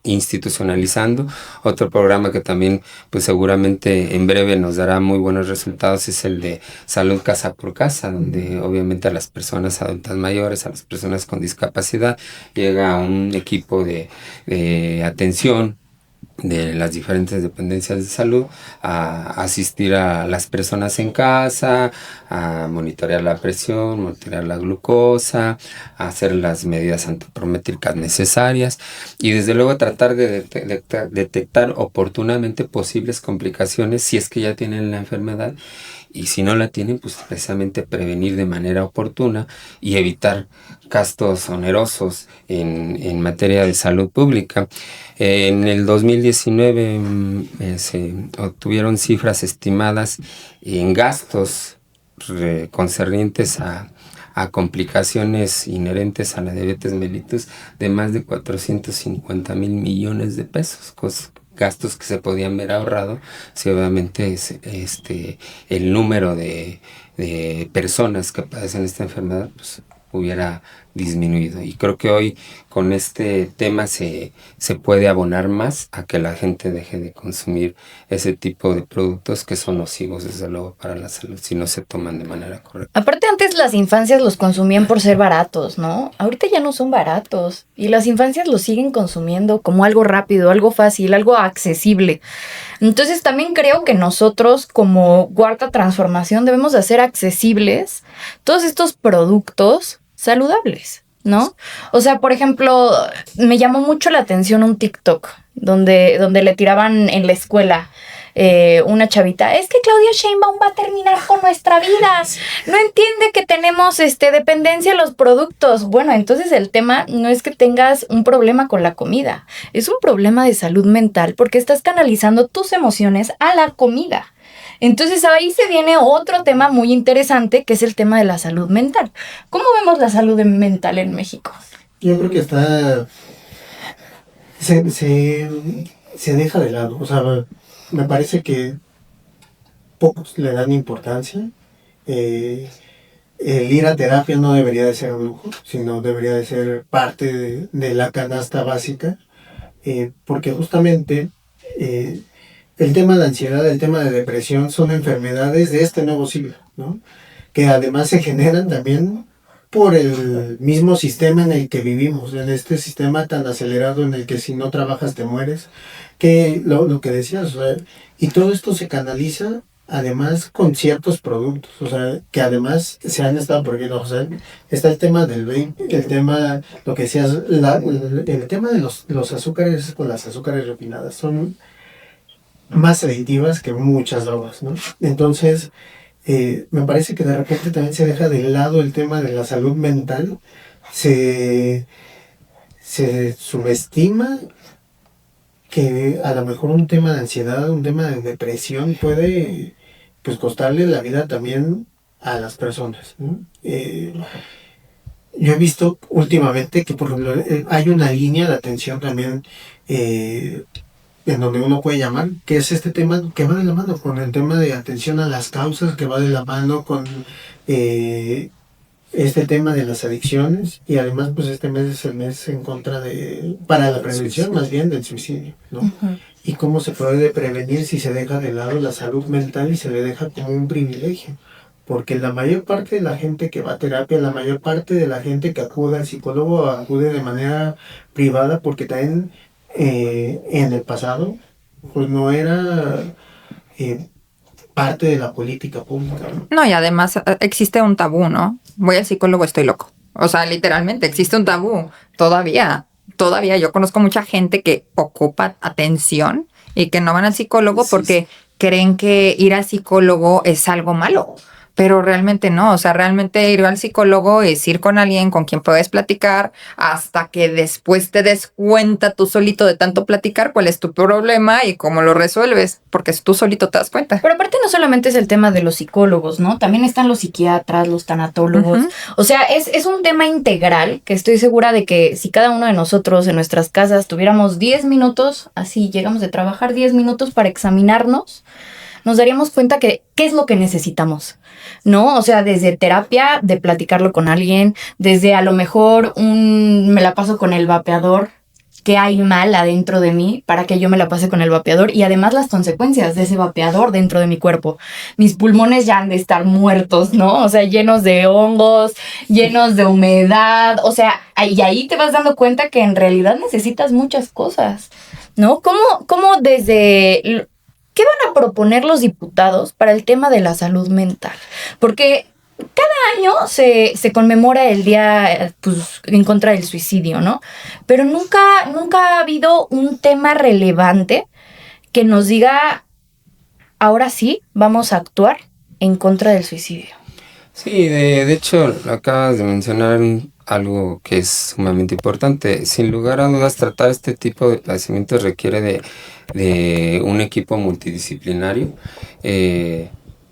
institucionalizando. Otro programa que también pues seguramente en breve nos dará muy buenos resultados es el de salud casa por casa, donde obviamente a las personas adultas mayores, a las personas con discapacidad, llega un equipo de atención de las diferentes dependencias de salud a asistir a las personas en casa, a monitorear la presión, monitorear la glucosa, a hacer las medidas antropométricas necesarias y desde luego tratar de detectar oportunamente posibles complicaciones si es que ya tienen la enfermedad, y si no la tienen, pues precisamente prevenir de manera oportuna y evitar gastos onerosos en materia de salud pública. En el 2019 se obtuvieron cifras estimadas en gastos concernientes a complicaciones inherentes a la diabetes mellitus de más de 450,000 millones de pesos, gastos que se podían ver ahorrado si obviamente el número de personas que padecen esta enfermedad pues hubiera disminuido. Y creo que hoy con este tema se puede abonar más a que la gente deje de consumir ese tipo de productos que son nocivos desde luego para la salud si no se toman de manera correcta. Aparte, antes las infancias los consumían por ser baratos, ¿no? Ahorita ya no son baratos y las infancias los siguen consumiendo como algo rápido, algo fácil, algo accesible. Entonces también creo que nosotros como Cuarta Transformación debemos de hacer accesibles todos estos productos saludables, ¿no? O sea, por ejemplo, me llamó mucho la atención un TikTok donde le tiraban en la escuela una chavita, es que Claudia Sheinbaum va a terminar con nuestra vida, no entiende que tenemos dependencia a los productos. Bueno, entonces el tema no es que tengas un problema con la comida, es un problema de salud mental porque estás canalizando tus emociones a la comida. Entonces ahí se viene otro tema muy interesante, que es el tema de la salud mental. ¿Cómo vemos la salud mental en México? Yo creo que se deja de lado. O sea, me parece que pocos le dan importancia. El ir a terapia no debería de ser un lujo, sino debería de ser parte de la canasta básica, porque justamente el tema de ansiedad, el tema de depresión son enfermedades de este nuevo siglo, ¿no? Que además se generan también por el mismo sistema en el que vivimos, en este sistema tan acelerado en el que si no trabajas te mueres, que lo que decías, o sea, y todo esto se canaliza además con ciertos productos, o sea, que además se han estado prohibiendo. O sea, está el tema del vape, el tema, lo que decías, el tema de los azúcares con las azúcares refinadas, son más adictivas que muchas drogas, ¿no? Entonces, me parece que de repente también se deja de lado el tema de la salud mental, se subestima que a lo mejor un tema de ansiedad, un tema de depresión puede pues costarle la vida también a las personas, ¿no? yo he visto últimamente que por ejemplo, hay una línea de atención también en donde uno puede llamar, que es este tema que va de la mano con el tema de atención a las causas, que va de la mano con este tema de las adicciones, y además pues este mes es el mes en contra para la prevención más bien del suicidio, ¿no? Ujú. Y cómo se puede prevenir si se deja de lado la salud mental y se le deja como un privilegio. Porque la mayor parte de la gente que va a terapia, la mayor parte de la gente que acude al psicólogo acude de manera privada porque también en el pasado pues no era eh, parte de la política pública, ¿no? No, y además existe un tabú, ¿no? Voy al psicólogo, estoy loco. O sea, literalmente existe un tabú. Todavía yo conozco mucha gente que ocupa atención y que no van al psicólogo porque creen que ir al psicólogo es algo malo. Pero realmente no, o sea, realmente ir al psicólogo es ir con alguien con quien puedes platicar hasta que después te des cuenta tú solito de tanto platicar cuál es tu problema y cómo lo resuelves, porque tú solito te das cuenta. Pero aparte no solamente es el tema de los psicólogos, ¿no? También están los psiquiatras, los tanatólogos. Ujú. O sea, es un tema integral que estoy segura de que si cada uno de nosotros en nuestras casas tuviéramos 10 minutos, así llegamos de trabajar 10 minutos para examinarnos, nos daríamos cuenta que qué es lo que necesitamos, ¿no? O sea, desde terapia, de platicarlo con alguien, desde a lo mejor me la paso con el vapeador, qué hay mal adentro de mí para que yo me la pase con el vapeador, y además las consecuencias de ese vapeador dentro de mi cuerpo. Mis pulmones ya han de estar muertos, ¿no? O sea, llenos de hongos, llenos de humedad, o sea, y ahí te vas dando cuenta que en realidad necesitas muchas cosas, ¿no? ¿Cómo desde... ¿Qué van a proponer los diputados para el tema de la salud mental? Porque cada año se conmemora el día pues, en contra del suicidio, ¿no? Pero nunca ha habido un tema relevante que nos diga, ahora sí, vamos a actuar en contra del suicidio. Sí, de hecho, acabas de mencionar algo que es sumamente importante. Sin lugar a dudas, tratar este tipo de padecimientos requiere de un equipo multidisciplinario.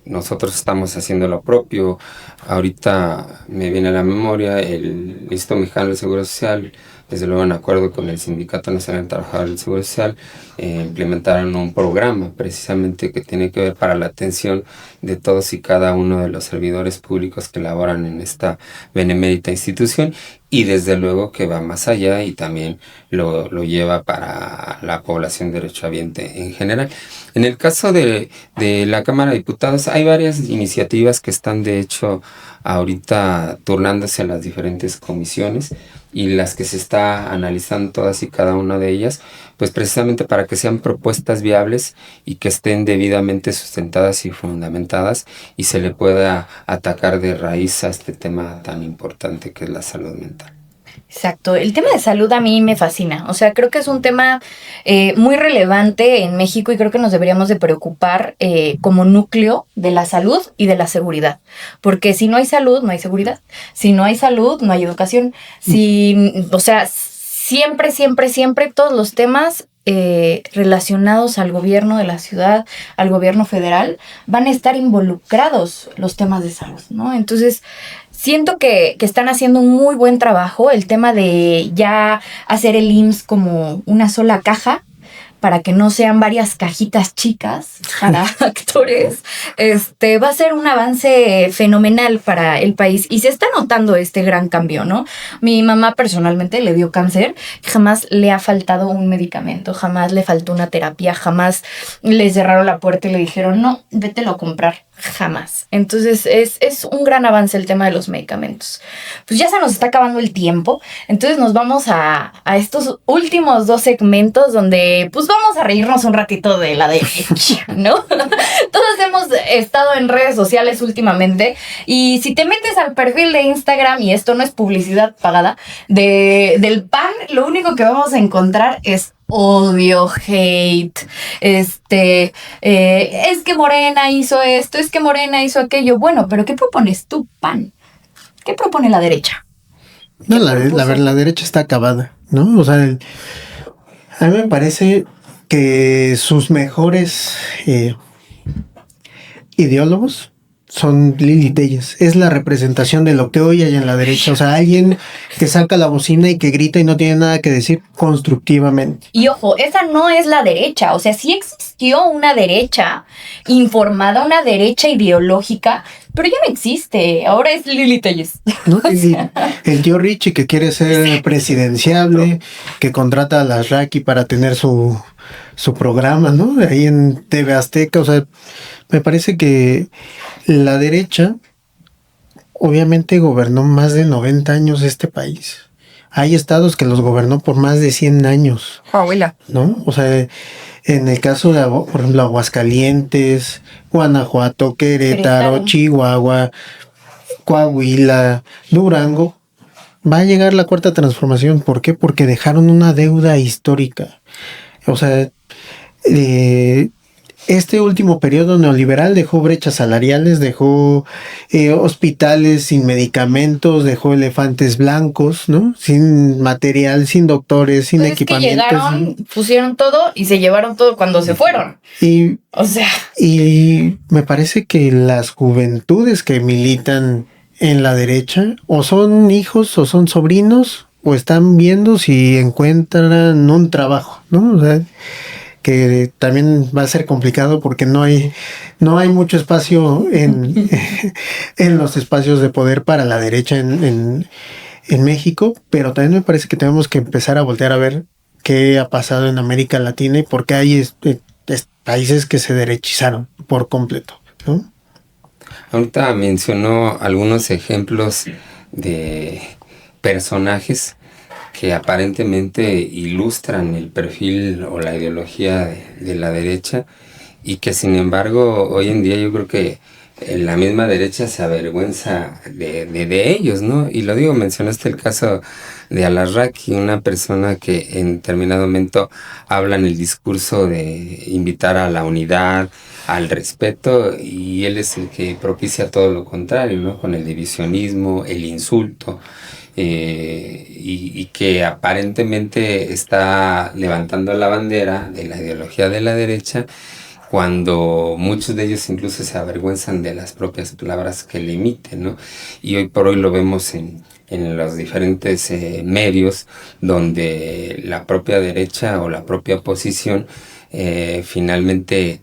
Nosotros estamos haciendo lo propio. Ahorita me viene a la memoria el Instituto Mexicano del Seguro Social, desde luego en acuerdo con el Sindicato Nacional de Trabajadores del Seguro Social, implementaron un programa precisamente que tiene que ver para la atención de todos y cada uno de los servidores públicos que laboran en esta benemérita institución, y desde luego que va más allá y también lo lleva para la población derechohabiente en general. En el caso de la Cámara de Diputados hay varias iniciativas que están de hecho ahorita turnándose a las diferentes comisiones, y las que se está analizando todas y cada una de ellas, pues precisamente para que sean propuestas viables y que estén debidamente sustentadas y fundamentadas y se le pueda atacar de raíz a este tema tan importante que es la salud mental. Exacto. El tema de salud a mí me fascina. O sea, creo que es un tema muy relevante en México y creo que nos deberíamos de preocupar como núcleo de la salud y de la seguridad. Porque si no hay salud, no hay seguridad. Si no hay salud, no hay educación. O sea, siempre todos los temas relacionados al gobierno de la ciudad, al gobierno federal, van a estar involucrados los temas de salud, ¿no? Entonces, siento que están haciendo un muy buen trabajo. El tema de ya hacer el IMSS como una sola caja, para que no sean varias cajitas chicas para actores, va a ser un avance fenomenal para el país. Y se está notando este gran cambio, ¿no? Mi mamá personalmente le dio cáncer, jamás le ha faltado un medicamento, jamás le faltó una terapia, jamás le cerraron la puerta y le dijeron, no, vételo a comprar, jamás. Entonces es un gran avance el tema de los medicamentos. Pues ya se nos está acabando el tiempo, entonces nos vamos a estos últimos 2 segmentos donde pues vamos a reírnos un ratito de la derecha, ¿no? Todos hemos estado en redes sociales últimamente y si te metes al perfil de Instagram, y esto no es publicidad pagada, del PAN, lo único que vamos a encontrar es odio, hate, es que Morena hizo esto, es que Morena hizo aquello. Bueno, pero ¿qué propones tú, PAN? ¿Qué propone la derecha? No, la derecha está acabada, ¿no? O sea, a mí me parece que sus mejores ideólogos son Lili Telles. Es la representación de lo que hoy hay en la derecha. O sea, alguien que saca la bocina y que grita y no tiene nada que decir constructivamente. Y ojo, esa no es la derecha. O sea, sí existió una derecha informada, una derecha ideológica, pero ya no existe. Ahora es Lili Telles. ¿No? El tío Richie que quiere ser presidenciable, que contrata a las Raki para tener su programa, ¿no? Ahí en TV Azteca. O sea, me parece que la derecha obviamente gobernó más de 90 años este país. Hay estados que los gobernó por más de 100 años. Coahuila. ¿No? O sea, en el caso de, por ejemplo, Aguascalientes, Guanajuato, Querétaro, Chihuahua, Coahuila, Durango, va a llegar la cuarta transformación. ¿Por qué? Porque dejaron una deuda histórica. O sea, este último periodo neoliberal dejó brechas salariales, dejó hospitales sin medicamentos, dejó elefantes blancos, ¿no? Sin material, sin doctores, sin equipamientos. Que llegaron, pusieron todo y se llevaron todo cuando se fueron. Y me parece que las juventudes que militan en la derecha o son hijos o son sobrinos o están viendo si encuentran un trabajo, ¿no? O sea, que también va a ser complicado porque no hay mucho espacio en los espacios de poder para la derecha en México, pero también me parece que tenemos que empezar a voltear a ver qué ha pasado en América Latina y por qué hay países que se derechizaron por completo, ¿no? Ahorita mencionó algunos ejemplos de personajes que aparentemente ilustran el perfil o la ideología de la derecha y que sin embargo hoy en día yo creo que la misma derecha se avergüenza de ellos, ¿no? Y lo digo, mencionaste el caso de Alarraqui, una persona que en determinado momento habla en el discurso de invitar a la unidad, al respeto, y él es el que propicia todo lo contrario, ¿no? Con el divisionismo, el insulto. Y que aparentemente está levantando la bandera de la ideología de la derecha cuando muchos de ellos incluso se avergüenzan de las propias palabras que le emiten, ¿no? Y hoy por hoy lo vemos en los diferentes medios donde la propia derecha o la propia oposición finalmente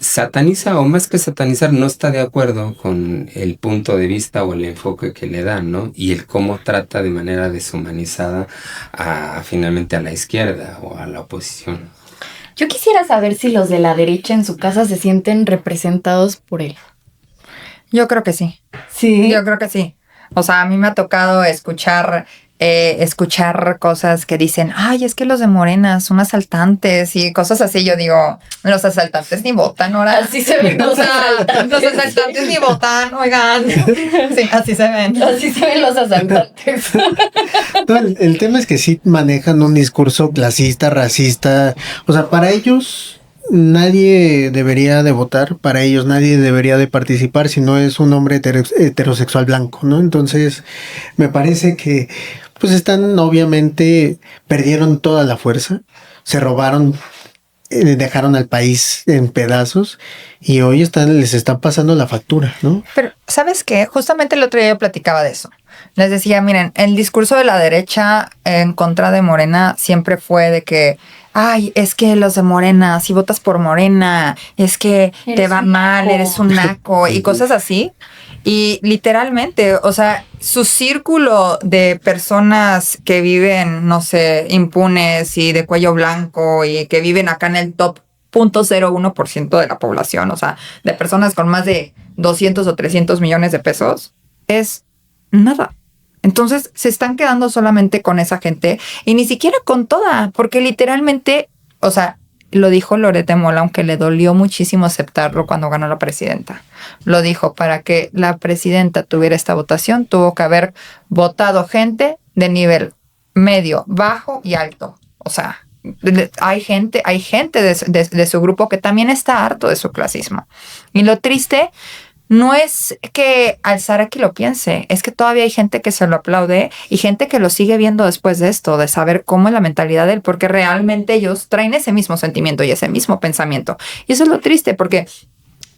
sataniza, o más que satanizar, no está de acuerdo con el punto de vista o el enfoque que le dan, ¿no? Y el cómo trata de manera deshumanizada finalmente a la izquierda o a la oposición. Yo quisiera saber si los de la derecha en su casa se sienten representados por él. Yo creo que sí. Sí. Yo creo que sí. O sea, a mí me ha tocado escuchar cosas que dicen, ay, es que los de Morena son asaltantes y cosas así. Yo digo, los asaltantes ni votan, ahora. Así se ven los asaltantes. Los asaltantes ni votan, oigan. Sí, así se ven. Así se ven los asaltantes. No, el tema es que sí manejan un discurso clasista, racista. O sea, para ellos nadie debería de votar, para ellos nadie debería de participar si no es un hombre heterosexual blanco, ¿no? Entonces, me parece que pues obviamente, perdieron toda la fuerza, se robaron, dejaron al país en pedazos y hoy les está pasando la factura, ¿no? Pero, ¿sabes qué? Justamente el otro día yo platicaba de eso. Les decía, miren, el discurso de la derecha en contra de Morena siempre fue de que, ay, es que los de Morena, si votas por Morena, es que te va mal, eres un naco y cosas así. Y literalmente, o sea, su círculo de personas que viven, no sé, impunes y de cuello blanco y que viven acá en el top 0.01% de la población, o sea, de personas con más de 200 o 300 millones de pesos, es nada. Entonces se están quedando solamente con esa gente y ni siquiera con toda, porque literalmente, o sea, lo dijo Loret de Mola, aunque le dolió muchísimo aceptarlo cuando ganó la presidenta. Lo dijo, para que la presidenta tuviera esta votación, tuvo que haber votado gente de nivel medio, bajo y alto. O sea, hay gente de su grupo que también está harto de su clasismo. Y lo triste no es que Alzaraki lo piense, es que todavía hay gente que se lo aplaude y gente que lo sigue viendo después de esto, de saber cómo es la mentalidad de él, porque realmente ellos traen ese mismo sentimiento y ese mismo pensamiento. Y eso es lo triste, porque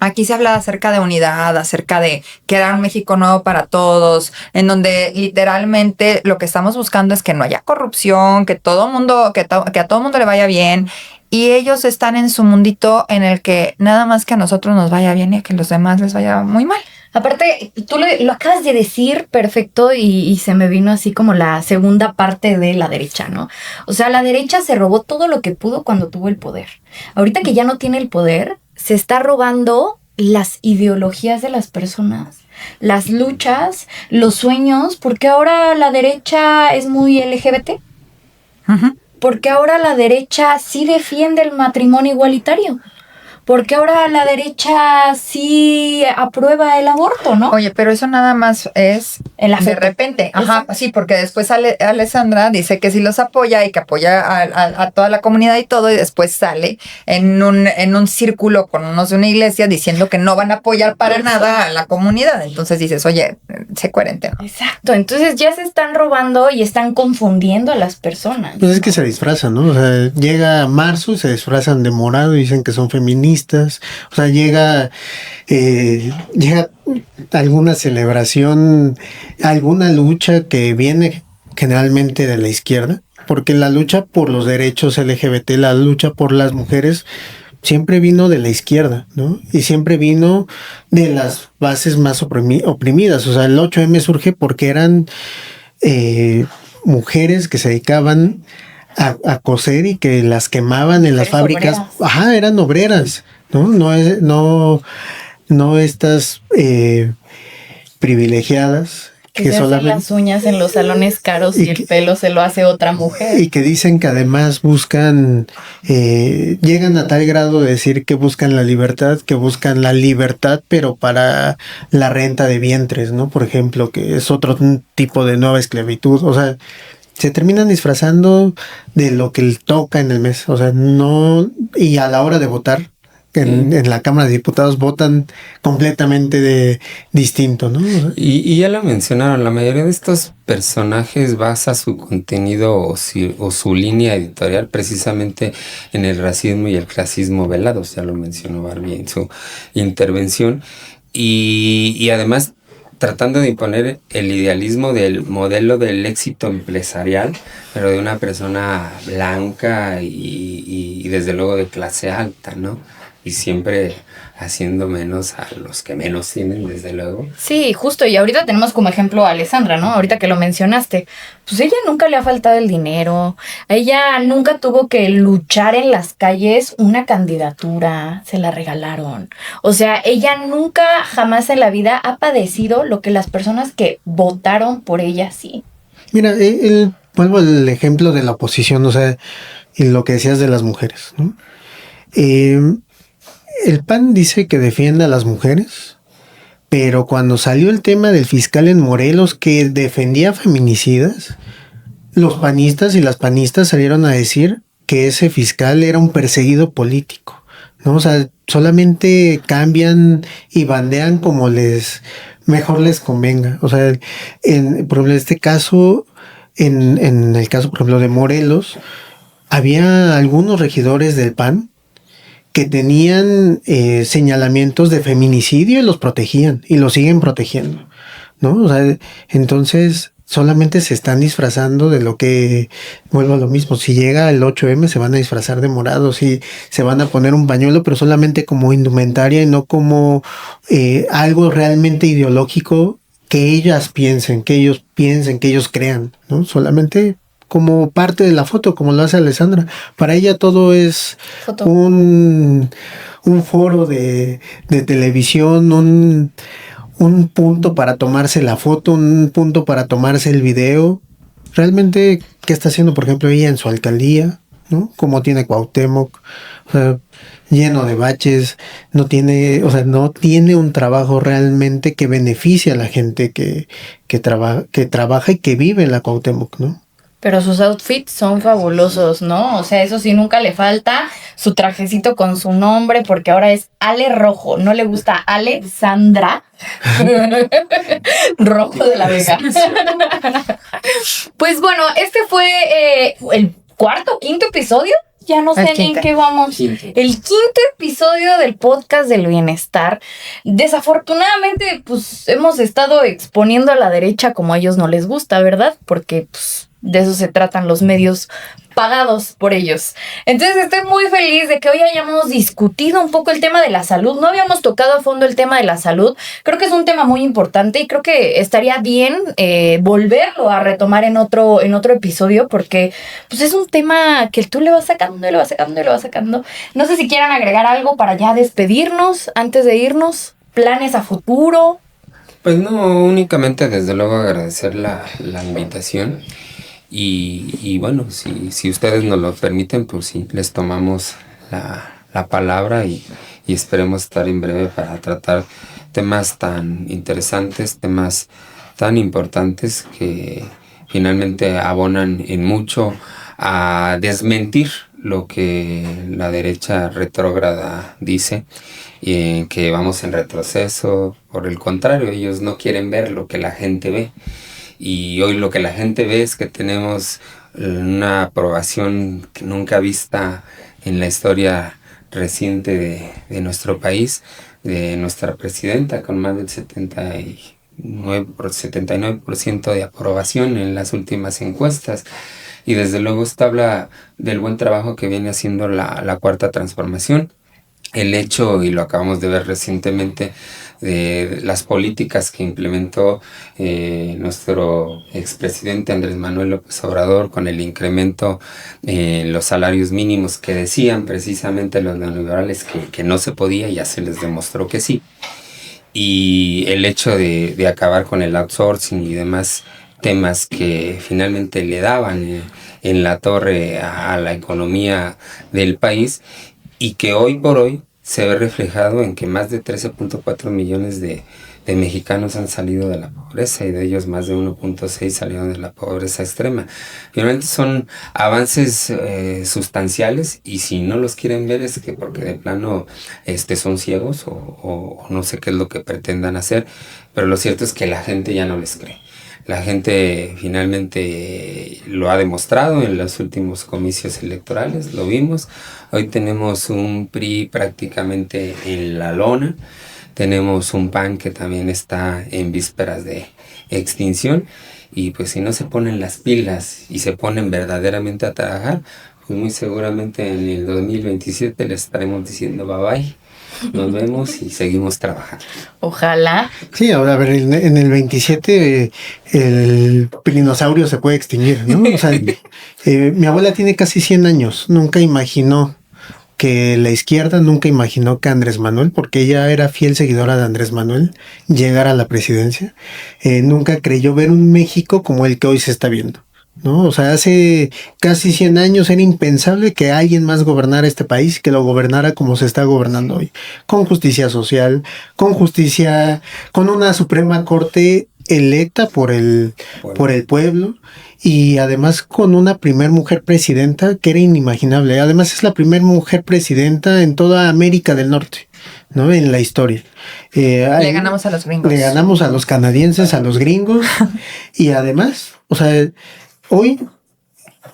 Aquí se habla acerca de unidad, acerca de crear un México nuevo para todos, en donde literalmente lo que estamos buscando es que no haya corrupción, que todo mundo, que a todo mundo le vaya bien. Y ellos están en su mundito en el que nada más que a nosotros nos vaya bien y a que a los demás les vaya muy mal. Aparte, tú lo acabas de decir perfecto y se me vino así como la segunda parte de la derecha, ¿no? O sea, la derecha se robó todo lo que pudo cuando tuvo el poder. Ahorita que ya no tiene el poder, se está robando las ideologías de las personas, las luchas, los sueños, porque ahora la derecha es muy LGBT. Uh-huh. Porque ahora la derecha sí defiende el matrimonio igualitario. Porque ahora la derecha sí aprueba el aborto, ¿no? Oye, pero eso nada más es En la de foto. repente. Ajá, sí, porque después Alessandra dice que sí los apoya y que apoya a toda la comunidad y todo, y después sale en un círculo con unos de una iglesia diciendo que no van a apoyar para nada a la comunidad. Entonces dices, oye, sé coherente, ¿no? Exacto, entonces ya se están robando y están confundiendo a las personas. Pues es que se disfrazan, ¿no? O sea, llega marzo y se disfrazan de morado y dicen que son feministas. O sea, llega alguna celebración, alguna lucha que viene generalmente de la izquierda, porque la lucha por los derechos LGBT, la lucha por las mujeres, siempre vino de la izquierda, ¿no? Y siempre vino de las bases más oprimidas. O sea, el 8M surge porque eran mujeres que se dedicaban a coser y que las quemaban en las fábricas. Obreras. Ajá, eran obreras, ¿no? No estas privilegiadas Que se hacen las uñas en los salones caros y el pelo se lo hace otra mujer. Y que dicen que además buscan, llegan a tal grado de decir que buscan la libertad, pero para la renta de vientres, ¿no? Por ejemplo, que es otro tipo de nueva esclavitud. O sea, se terminan disfrazando de lo que toca en el mes. O sea, no, y a la hora de votar, en la Cámara de Diputados votan completamente distinto, ¿no? Y ya lo mencionaron, la mayoría de estos personajes basa su contenido o su línea editorial precisamente en el racismo y el clasismo velados, ya lo mencionó Barbie en su intervención, y además tratando de imponer el idealismo del modelo del éxito empresarial, pero de una persona blanca y desde luego de clase alta, ¿no? Y siempre haciendo menos a los que menos tienen, desde luego. Sí, justo, y ahorita tenemos como ejemplo a Alessandra, ¿no? Ahorita que lo mencionaste, pues ella nunca le ha faltado el dinero, ella nunca tuvo que luchar en las calles una candidatura, se la regalaron. O sea, ella nunca jamás en la vida ha padecido lo que las personas que votaron por ella sí. Mira, vuelvo al ejemplo de la oposición, o sea, y lo que decías de las mujeres, ¿no? El PAN dice que defiende a las mujeres, pero cuando salió el tema del fiscal en Morelos que defendía feminicidas, los panistas y las panistas salieron a decir que ese fiscal era un perseguido político, ¿no? O sea, solamente cambian y bandean como mejor les convenga. O sea, por ejemplo, en este caso, en el caso, por ejemplo, de Morelos, había algunos regidores del PAN que tenían señalamientos de feminicidio y los protegían y los siguen protegiendo, ¿no? O sea, entonces solamente se están disfrazando de lo que, vuelvo a lo mismo, si llega el 8M se van a disfrazar de morados y se van a poner un pañuelo, pero solamente como indumentaria y no como algo realmente ideológico que ellas piensen, que ellos crean, ¿no? Solamente como parte de la foto, como lo hace Alessandra. Para ella todo es Foto. un foro de televisión, un punto para tomarse la foto, un punto para tomarse el video. Realmente, ¿qué está haciendo, por ejemplo, ella en su alcaldía? ¿No? Como tiene Cuauhtémoc, o sea, lleno de baches, no tiene un trabajo realmente que beneficie a la gente que trabaja y que vive en la Cuauhtémoc, ¿no? Pero sus outfits son fabulosos, ¿no? O sea, eso sí, nunca le falta su trajecito con su nombre, porque ahora es Ale Rojo. No le gusta Alessandra Rojo de la Vega. Pues bueno, este fue el quinto episodio. ya no sé El ni en quinto. qué vamos. Quinto. El 5º episodio del podcast del bienestar. Desafortunadamente, pues hemos estado exponiendo a la derecha como a ellos no les gusta, ¿verdad? Porque pues, de eso se tratan los medios pagados por ellos. Entonces estoy muy feliz de que hoy hayamos discutido un poco el tema de la salud. No habíamos tocado a fondo el tema de la salud. Creo que es un tema muy importante y creo que estaría bien volverlo a retomar en otro episodio porque pues es un tema que tú le vas sacando y le vas sacando y le vas sacando. No sé si quieran agregar algo para ya despedirnos antes de irnos. Planes a futuro. Pues no, únicamente desde luego agradecer la invitación y bueno, si ustedes nos lo permiten, pues sí, les tomamos la palabra y esperemos estar en breve para tratar temas tan interesantes, temas tan importantes que finalmente abonan en mucho a desmentir lo que la derecha retrógrada dice, que vamos en retroceso. Por el contrario, ellos no quieren ver lo que la gente ve. Y hoy lo que la gente ve es que tenemos una aprobación que nunca vista en la historia reciente de nuestro país, de nuestra presidenta, con más del 79% de aprobación en las últimas encuestas. Y desde luego esto habla del buen trabajo que viene haciendo la Cuarta Transformación. El hecho, y lo acabamos de ver recientemente, de las políticas que implementó nuestro expresidente Andrés Manuel López Obrador con el incremento en los salarios mínimos que decían precisamente los neoliberales que no se podía, ya se les demostró que sí. Y el hecho de acabar con el outsourcing y demás temas que finalmente le daban en la torre a la economía del país, y que hoy por hoy se ve reflejado en que más de 13.4 millones de mexicanos han salido de la pobreza y de ellos más de 1.6 salieron de la pobreza extrema. Finalmente son avances sustanciales y si no los quieren ver es que porque de plano son ciegos o no sé qué es lo que pretendan hacer, pero lo cierto es que la gente ya no les cree. La gente finalmente lo ha demostrado en los últimos comicios electorales, lo vimos. Hoy tenemos un PRI prácticamente en la lona, tenemos un PAN que también está en vísperas de extinción y pues si no se ponen las pilas y se ponen verdaderamente a trabajar, pues muy seguramente en el 2027 les estaremos diciendo bye bye. Nos vemos y seguimos trabajando. Ojalá. Sí, ahora a ver, en el 27 el dinosaurio se puede extinguir, ¿no? O sea, mi abuela tiene casi 100 años, nunca imaginó que la izquierda, nunca imaginó que Andrés Manuel, porque ella era fiel seguidora de Andrés Manuel, llegara a la presidencia. Nunca creyó ver un México como el que hoy se está viendo, ¿no? O sea, hace casi 100 años era impensable que alguien más gobernara este país, que lo gobernara como se está gobernando hoy, con justicia social, con justicia, con una Suprema Corte electa por el pueblo y además con una primer mujer presidenta que era inimaginable. Además es la primer mujer presidenta en toda América del Norte, ¿no? En la historia. Le ganamos a los gringos. Le ganamos a los canadienses, a los gringos y además, o sea, hoy,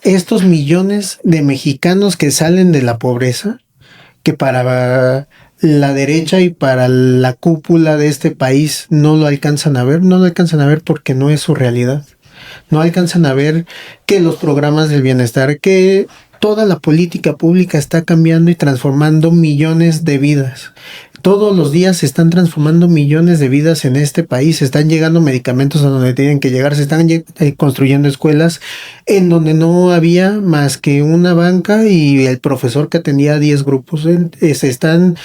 estos millones de mexicanos que salen de la pobreza, que para la derecha y para la cúpula de este país no lo alcanzan a ver porque no es su realidad. No alcanzan a ver que los programas del bienestar, que toda la política pública está cambiando y transformando millones de vidas. Todos los días se están transformando millones de vidas en este país, están llegando medicamentos a donde tienen que llegar, se están construyendo escuelas en donde no había más que una banca y el profesor que atendía 10 grupos. Se están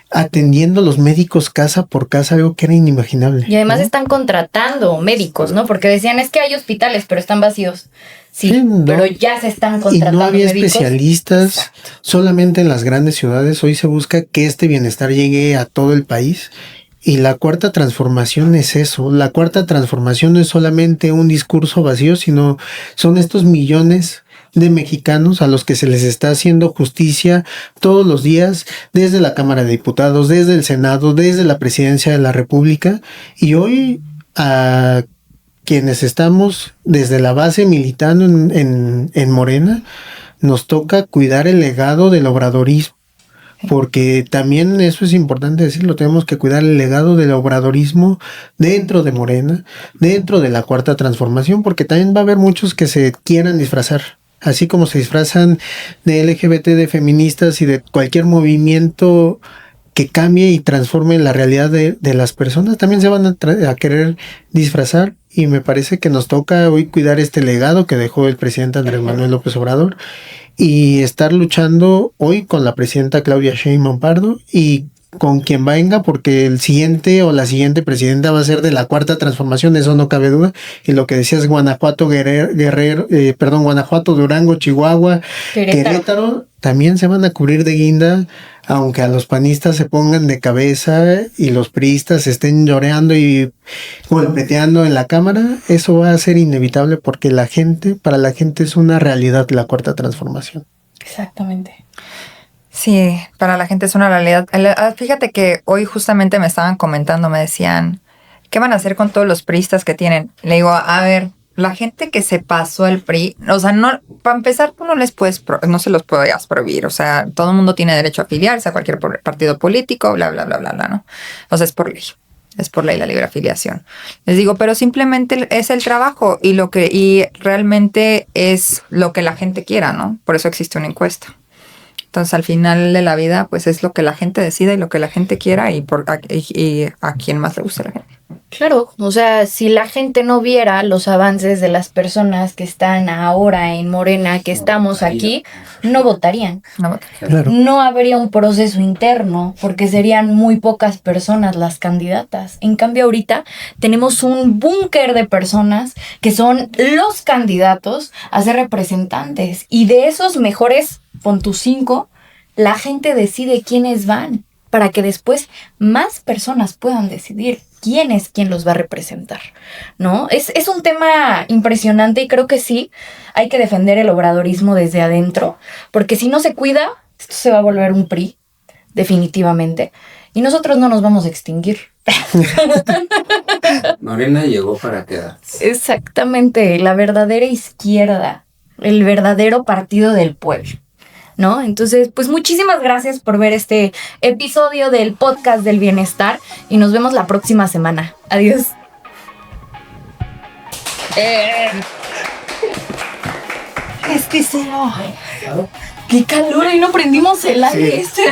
atendiendo los médicos casa por casa, algo que era inimaginable. Y además están contratando médicos, ¿no? Porque decían, es que hay hospitales, pero están vacíos. Sí, no, pero ya se están contratando. Y no había médicos. Especialistas. Exacto. Solamente en las grandes ciudades. Hoy se busca que este bienestar llegue a todo el país. Y la cuarta transformación es eso. La cuarta transformación no es solamente un discurso vacío, sino son estos millones de mexicanos a los que se les está haciendo justicia todos los días, desde la Cámara de Diputados, desde el Senado, desde la Presidencia de la República. Y hoy a quienes estamos desde la base militando en Morena, nos toca cuidar el legado del obradorismo. Porque también eso es importante decirlo, tenemos que cuidar el legado del obradorismo dentro de Morena, dentro de la Cuarta Transformación, porque también va a haber muchos que se quieran disfrazar, así como se disfrazan de LGBT, de feministas y de cualquier movimiento que cambie y transforme la realidad de las personas, también se van a querer disfrazar, y me parece que nos toca hoy cuidar este legado que dejó el presidente Andrés Manuel López Obrador, y estar luchando hoy con la presidenta Claudia Sheinbaum Pardo y con quien venga, porque el siguiente o la siguiente presidenta va a ser de la Cuarta Transformación, eso no cabe duda. Y lo que decías, Guanajuato, Guanajuato, Durango, Chihuahua, Querétaro, también se van a cubrir de guinda, aunque a los panistas se pongan de cabeza y los priistas estén lloreando y golpeteando en la cámara. Eso va a ser inevitable, porque para la gente es una realidad la Cuarta Transformación. Exactamente. Sí, para la gente es una realidad. Fíjate que hoy justamente me estaban comentando, me decían, ¿qué van a hacer con todos los priistas que tienen? Le digo, a ver, la gente que se pasó al PRI, o sea, no, para empezar, tú no se los podías prohibir, o sea, todo el mundo tiene derecho a afiliarse a cualquier partido político, bla, bla, bla, bla, bla, ¿no? O sea, es por ley la libre afiliación. Les digo, pero simplemente es el trabajo y realmente es lo que la gente quiera, ¿no? Por eso existe una encuesta. Entonces, al final de la vida, pues es lo que la gente decida y lo que la gente quiera y a quien más le guste a la gente. Claro, o sea, si la gente no viera los avances de las personas que están ahora en Morena, que estamos aquí, no votarían. Claro. No habría un proceso interno, porque serían muy pocas personas las candidatas. En cambio, ahorita tenemos un búnker de personas que son los candidatos a ser representantes. Y de esos mejores, pon tus 5, la gente decide quiénes van, para que después más personas puedan decidir quién los va a representar, ¿no? Es un tema impresionante, y creo que sí, hay que defender el obradorismo desde adentro, porque si no se cuida, esto se va a volver un PRI, definitivamente, y nosotros no nos vamos a extinguir. Morena llegó para quedarse. Exactamente, la verdadera izquierda, el verdadero partido del pueblo, ¿no? Entonces, pues muchísimas gracias por ver este episodio del podcast del bienestar, y nos vemos la próxima semana. Adiós. ¡Qué calor! Y no prendimos el aire. Sí.